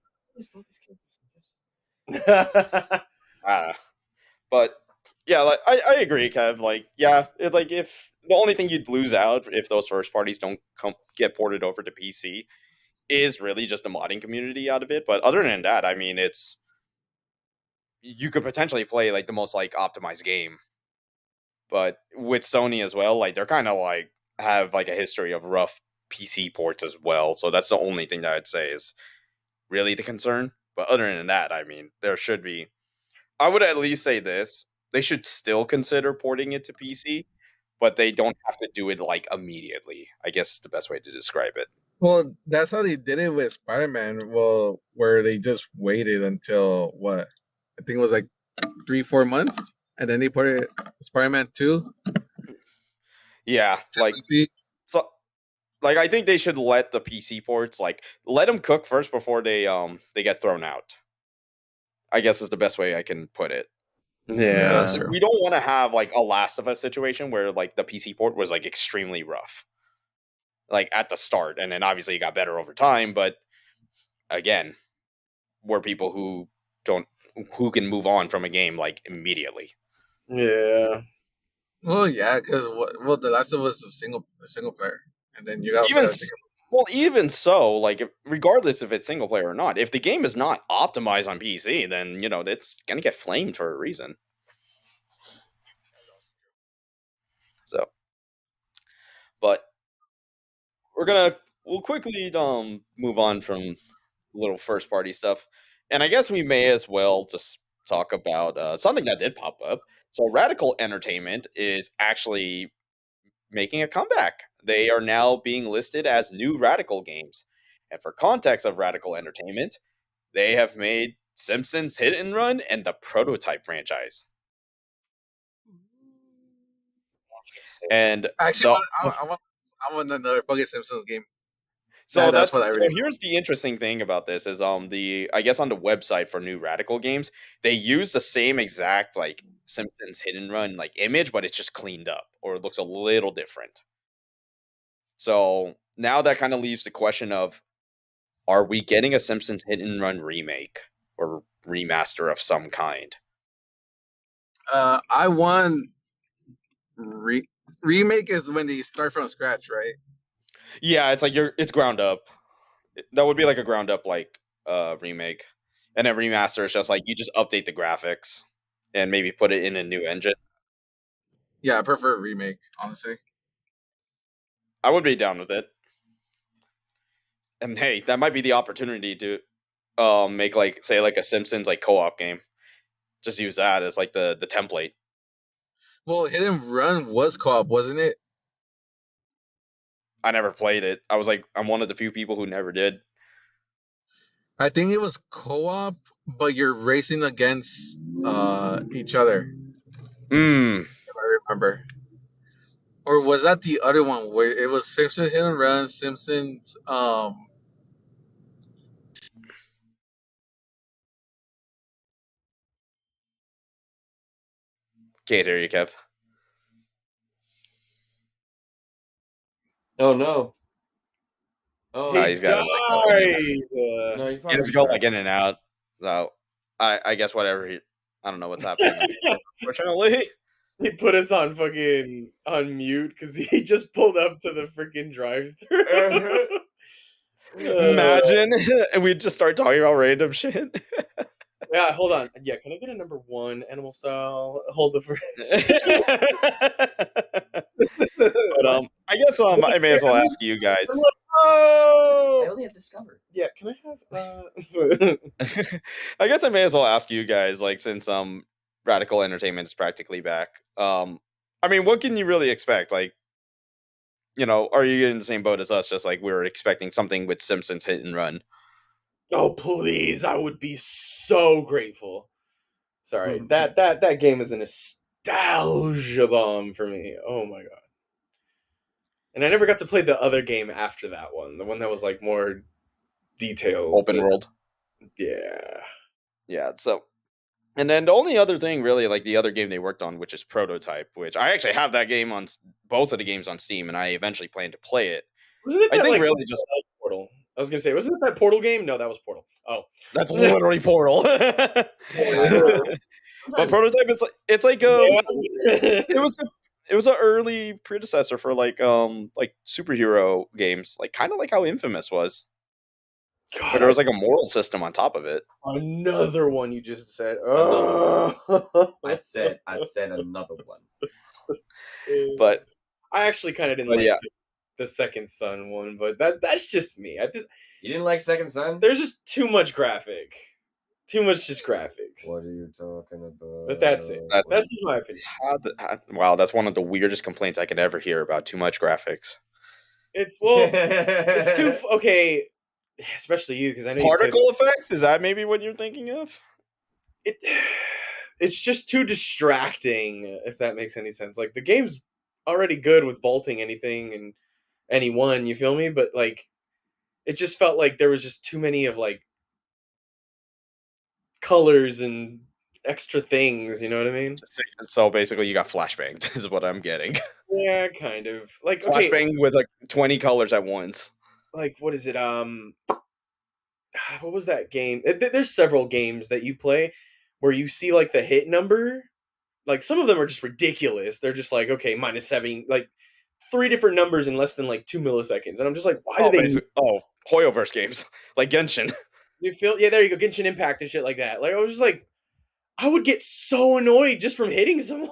A: But yeah, like I agree, Kev. Like, yeah, like if the only thing you'd lose out if those first parties don't get ported over to PC is really just the modding community out of it. But other than that, I mean, it's you could potentially play like the most like optimized game. But with Sony as well, like they're kind of like have like a history of rough PC ports as well. So that's the only thing that I'd say is really the concern. But other than that, I mean, there should be. I would at least say this: they should still consider porting it to PC, but they don't have to do it like immediately. I guess is the best way to describe it.
D: Well, that's how they did it with Spider-Man. Well, where they just waited until what? I think it was like 3-4 months, and then they put it Spider-Man 2.
A: Yeah, like so. Like I think they should let the PC ports like let them cook first before they get thrown out. I guess is the best way I can put it.
D: Yeah, that's
A: Because
B: Yeah.
D: true.
A: we don't want to have like a Last of Us situation where like the PC port was like extremely rough, like at the start, and then obviously it got better over time. But again, we're people who can move on from a game like immediately.
E: Yeah.
D: Well, yeah, because The Last of Us is a single player, and then you also
A: Even
D: gotta think.
A: well, even so, like regardless if it's single player or not, if the game is not optimized on PC, then you know it's gonna get flamed for a reason. So, but we'll quickly move on from little first party stuff, and I guess we may as well just talk about something that did pop up. So, Radical Entertainment is actually making a comeback. They are now being listed as new Radical games, and for context of Radical Entertainment, they have made Simpsons Hit and Run and the Prototype franchise. And
D: Actually,
A: the
D: I want another fucking Simpsons game.
A: So
D: That's
A: that's
D: what I
A: so
D: really want.
A: here's the interesting thing about this is the I guess on the website for new Radical games, they use the same exact like Simpsons Hit and Run like image, but it's just cleaned up or it looks a little different. So now that kind of leaves the question of are we getting a Simpsons Hit and Run remake or remaster of some kind?
D: I want remake is when they start from scratch, right?
A: Yeah, it's like it's ground up. That would be like a ground up like remake, and then remaster is just like you just update the graphics and maybe put it in a new engine.
D: Yeah, I prefer a remake, honestly.
A: I would be down with it. And hey, that might be the opportunity to make like say like a Simpsons like co-op game. Just use that as like the template.
D: Well, Hit and Run was co-op, wasn't it?
A: I never played it. I was like I'm one of the few people who never did.
D: I think it was co-op, but you're racing against each other,
A: Hmm.
D: if I remember. Or was that the other one where it was Simpsons Hit and Run, Simpsons
A: Can't hear you, Kev.
B: Oh no. Oh,
C: He
A: He's got to like go in and out.
C: died.
B: no, he's
A: He
B: probably
A: has to go like
B: restarting.
A: in and out. So I guess whatever. I don't know what's happening. Unfortunately,
C: He put us on fucking on mute because he just pulled up to the freaking drive-thru.
A: imagine and we just start talking about random shit.
C: Yeah, hold on. Yeah, can I get a number 1 animal style? Hold the.
A: But I guess I may as well ask you guys.
B: I
C: Oh!
B: only have discovered.
C: Yeah, can I have?
A: I guess I may as well ask you guys, like, since Radical Entertainment is practically back. I mean, what can you really expect? Like, are you in the same boat as us? Just like we're expecting something with Simpsons Hit and Run.
C: Oh please! I would be so grateful. Sorry,
B: Hmm.
C: that game is a nostalgia bomb for me. Oh my god! And I never got to play the other game after that one, the one that was like more detailed.
A: Open world.
C: Yeah.
A: Yeah. So, and then the only other thing, really, like the other game they worked on, which is Prototype, which I actually have that game on both of the games on Steam, and I eventually plan to play it.
C: Wasn't it
A: I
C: that
A: think
C: like
A: really just
C: Portal? I was gonna say, wasn't it that Portal game? No, that was Portal. Oh,
A: that's literally Portal. But Prototype is like it's like it was an early predecessor for like superhero games, like kind of like how Infamous was.
C: God,
A: But there was like a moral system on top of it.
C: another one you just said. Oh,
B: I said another one.
A: But
C: I actually kind of didn't like
A: yeah,
C: the Second Son one, but that's just me.
B: You didn't like Second Son?
C: There's just too much graphic, too much just graphics.
B: What are you talking about?
C: But that's it. That's just my opinion.
A: wow, that's one of the weirdest complaints I could ever hear about too much graphics.
C: It's it's too okay, especially you because I know
A: Particle effects, is that maybe what you're thinking of?
C: It's just too distracting, if that makes any sense. Like the game's already good with vaulting anything and anyone, you feel me? But like it just felt like there was just too many of like colors and extra things, you know what I mean?
A: So basically you got flashbanged is what I'm getting.
C: Yeah, kind of. Like okay,
A: Flashbang with like 20 colors at once.
C: like what is it? What was that game? There's several games that you play where you see like the hit number. Like some of them are just ridiculous. They're just like, okay, -7, like 3 different numbers in less than like 2 milliseconds, and I'm just like, why do they?
A: Hoyoverse games like Genshin.
C: You feel? Yeah, there you go, Genshin Impact and shit like that. Like I was just like, I would get so annoyed just from hitting someone.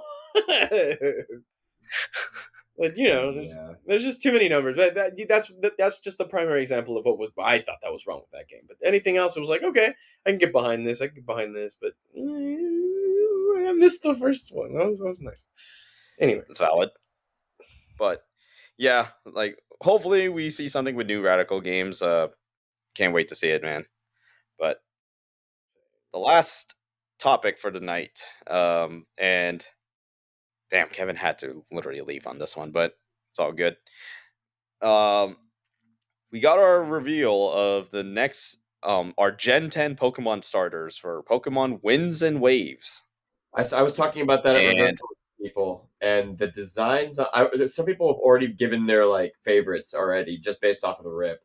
C: But there's just too many numbers. That's just the primary example of what was. I thought that was wrong with that game. But anything else, it was like, okay, I can get behind this. I can get behind this. But I missed the first one. That was nice. Anyway,
A: it's valid. But yeah, like hopefully we see something with new Radical games. Can't wait to see it, man. But the last topic for the night, and damn, Kevin had to literally leave on this one, but it's all good. We got our reveal of the next, our Gen 10 Pokemon starters for Pokemon Winds and Waves.
B: I was talking about that at rehearsal with people, and the designs. Some people have already given their like favorites already, just based off of the rip.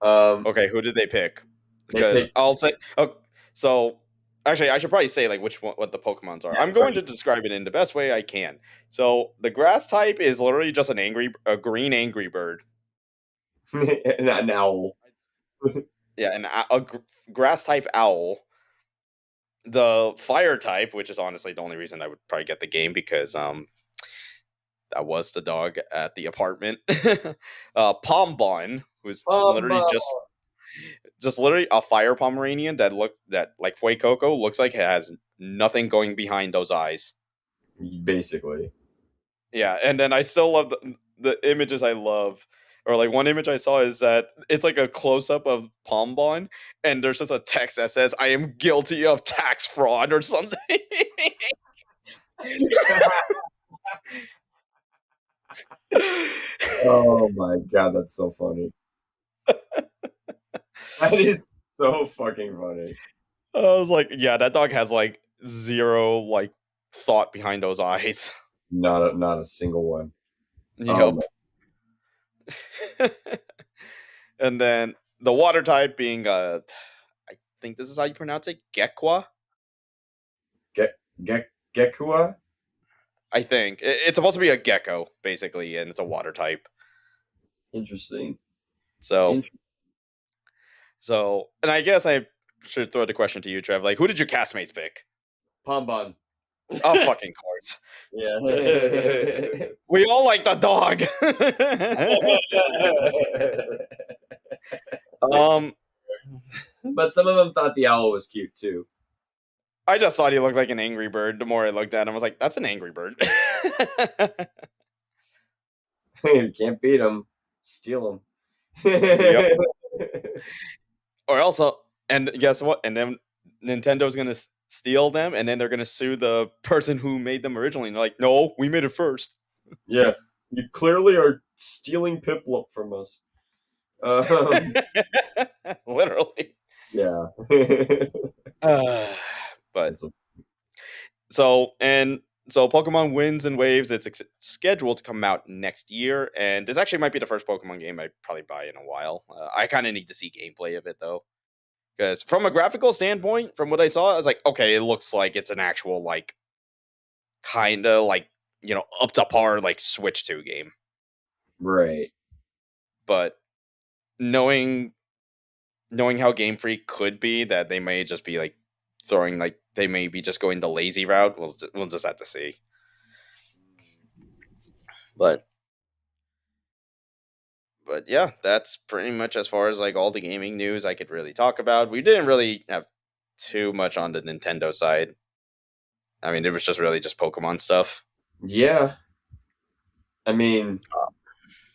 A: Okay, who did they pick?
B: They
A: Because
B: picked.
A: I'll say. Oh, so actually, I should probably say like what the Pokemons are.
B: Yes,
A: I'm going
B: right.
A: to describe it in the best way I can. So the grass type is literally just a green angry bird.
B: An owl.
A: Yeah, grass type owl. The fire type, which is honestly the only reason I would probably get the game because that was the dog at the apartment. Pombon, who's literally just literally a fire Pomeranian that like Fuecoco looks like it has nothing going behind those eyes.
B: Basically.
A: Yeah, and then I still love the images I love. Or like one image I saw is that it's like a close up of Pombon, and there's just a text that says, "I am guilty of tax fraud" or something.
B: Oh my god, that's so funny. That is so fucking funny.
A: I was like, yeah, that dog has like zero like thought behind those eyes.
B: Not a single one.
A: Yep.
B: Oh,
A: And then the water type being I think this is how you pronounce it, Gekwa.
B: Gekua?
A: I think it's supposed to be a gecko basically, and it's a water type.
B: Interesting.
A: So, and I guess I should throw the question to you, Trev. Like, who did your castmates pick?
B: Pombon.
A: Oh, fucking course.
B: Yeah.
A: We all like the dog.
B: But some of them thought the owl was cute too.
A: I just thought he looked like an angry bird. The more I looked at him, I was like, "That's an angry bird."
B: You can't beat him. Steal him.
A: Yep. Or also, and guess what? And then Nintendo's gonna steal them, and then they're gonna sue the person who made them originally. And they're like, "No, we made it first."
B: Yeah, you clearly are stealing Piplup from us.
A: Literally.
B: Yeah.
A: But so Pokemon Winds and Waves. It's scheduled to come out next year, and this actually might be the first Pokemon game I probably buy in a while. I kind of need to see gameplay of it though, because from a graphical standpoint, from what I saw, I was like, okay, it looks like it's an actual like kind of like up to par like Switch 2 game.
B: Right.
A: But knowing how Game Freak could be, that they may just be like throwing like they may be just going the lazy route. We'll just have to see. But yeah, that's pretty much as far as like all the gaming news I could really talk about. We didn't really have too much on the Nintendo side. I mean, it was just really just Pokemon stuff.
B: Yeah. I mean,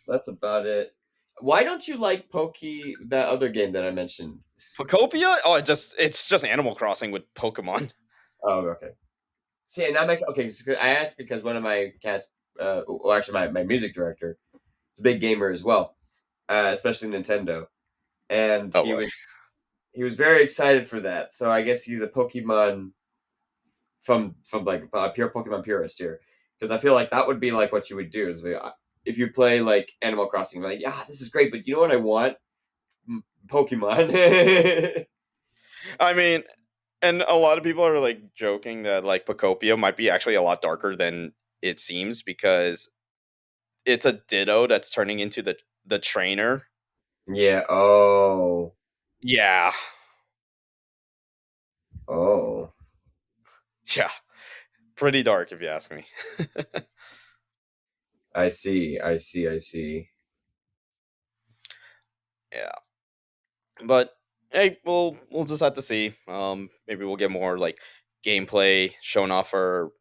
B: that's about it. Why don't you like that other game that I mentioned?
A: Pokopia? Oh, it's just Animal Crossing with Pokemon.
B: Oh, okay. See, and that makes okay. So I asked because one of my actually my music director is a big gamer as well, especially Nintendo, and he was very excited for that. So I guess he's a Pokemon from like a pure Pokemon purist here, because I feel like that would be like what you would do is if you play like Animal Crossing, you're like, yeah, this is great, but you know what I want? Pokemon.
A: I mean, and a lot of people are like joking that like Pokopia might be actually a lot darker than it seems, because it's a Ditto that's turning into the trainer.
B: Yeah. Oh.
A: Yeah.
B: Oh.
A: Yeah. Pretty dark, if you ask me.
B: I see.
A: Yeah. But hey, we'll just have to see. Maybe we'll get more like gameplay shown off for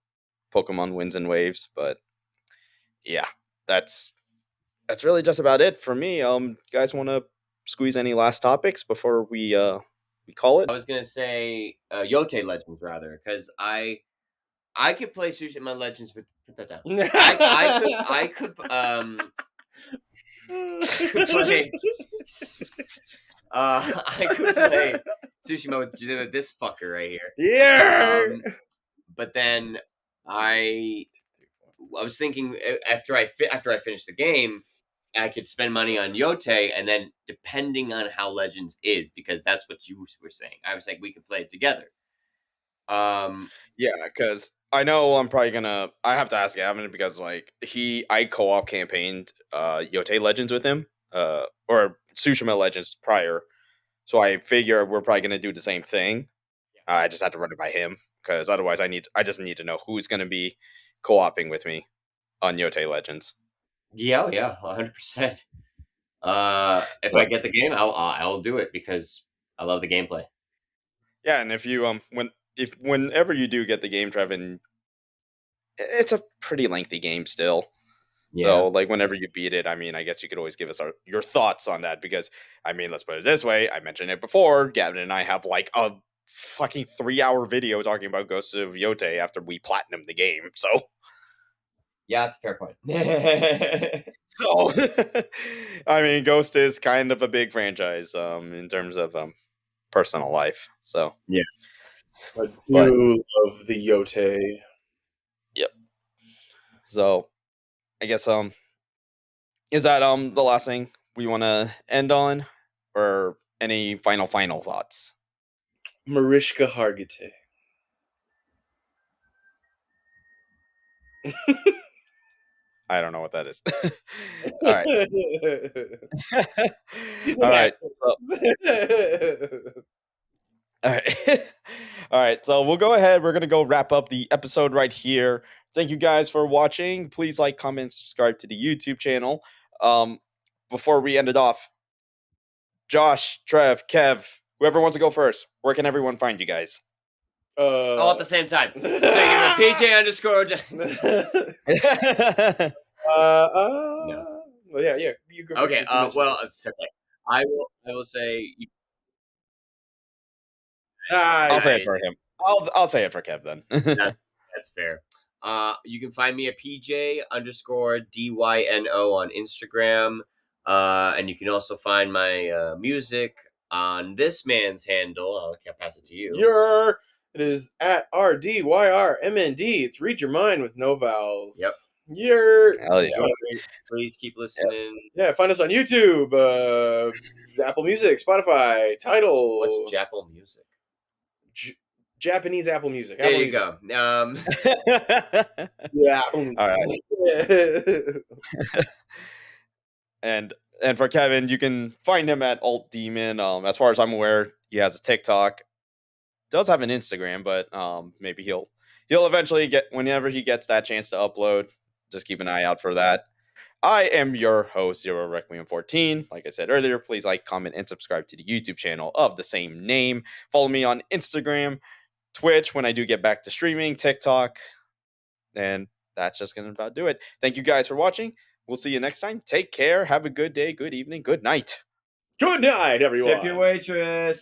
A: Pokemon Winds and Waves, but yeah, that's really just about it for me. Guys want to squeeze any last topics before we call it?
B: I was gonna say Yote Legends rather, because I could play Tsushima Legends with put that down. I could play I could play Tsushima with this fucker right here.
A: Yeah.
B: But then I was thinking after I finished the game, I could spend money on Yote, and then depending on how Legends is, because that's what you were saying. I was like, we could play it together.
A: Yeah, because I know I'm probably gonna. I have to ask Gavin because like I co-op campaigned Yote Legends with him, or Tsushima Legends prior. So I figure we're probably gonna do the same thing. I just have to run it by him because otherwise I just need to know who's gonna be co-oping with me on Yote Legends.
B: Yeah, 100%. If I get the game, I'll do it because I love the gameplay.
A: Yeah, and if you whenever you do get the game, Trevor, it's a pretty lengthy game still.
B: Yeah.
A: So, like, whenever you beat it, I mean, I guess you could always give us your thoughts on that because, I mean, let's put it this way. I mentioned it before. Gavin and I have, like, a fucking 3-hour video talking about Ghosts of Yote after we platinum the game. So,
B: yeah, that's a fair point.
A: I mean, Ghost is kind of a big franchise in terms of personal life. So,
B: yeah.
C: I do love the Yote.
A: Yep. So, I guess is that the last thing we want to end on, or any final thoughts?
C: Mariska Hargitay.
A: I don't know what that is. All right. All right. All right. All right. So we'll go ahead. We're going to go wrap up the episode right here. Thank you guys for watching. Please like, comment, subscribe to the YouTube channel. Before we end it off, Josh, Trev, Kev, whoever wants to go first, where can everyone find you guys?
B: All at the same time. So you give it PJ underscore.
C: No. Well, yeah. You go.
B: Okay. Well, it's okay. I will say.
A: I'll say it for him. I'll say it for Kev then.
B: That's fair. You can find me at PJ underscore DYNO on Instagram. And you can also find my music on this man's handle. I'll pass it to you.
C: It is at RDYRMND. It's Read Your Mind with no vowels.
B: Yep.
A: Hell yeah.
B: Please keep listening.
C: Yeah, find us on YouTube, Apple Music, Spotify, Tidal.
B: What's Japple Music?
C: Japanese Apple Music.
B: There you go.
C: Yeah, Apple Music.
A: All right. And for Kevin, you can find him at Ultdemon. As far as I'm aware, he has a TikTok. Does have an Instagram, but maybe he'll eventually get, whenever he gets that chance to upload. Just keep an eye out for that. I am your host, Zero Requiem 14. Like I said earlier, please like, comment, and subscribe to the YouTube channel of the same name. Follow me on Instagram, Twitch when I do get back to streaming, TikTok, and that's just gonna about do it. Thank you guys for watching. We'll see you next time. Take care. Have a good day, good evening, good night.
C: Good night, everyone.
B: Tip your waitress.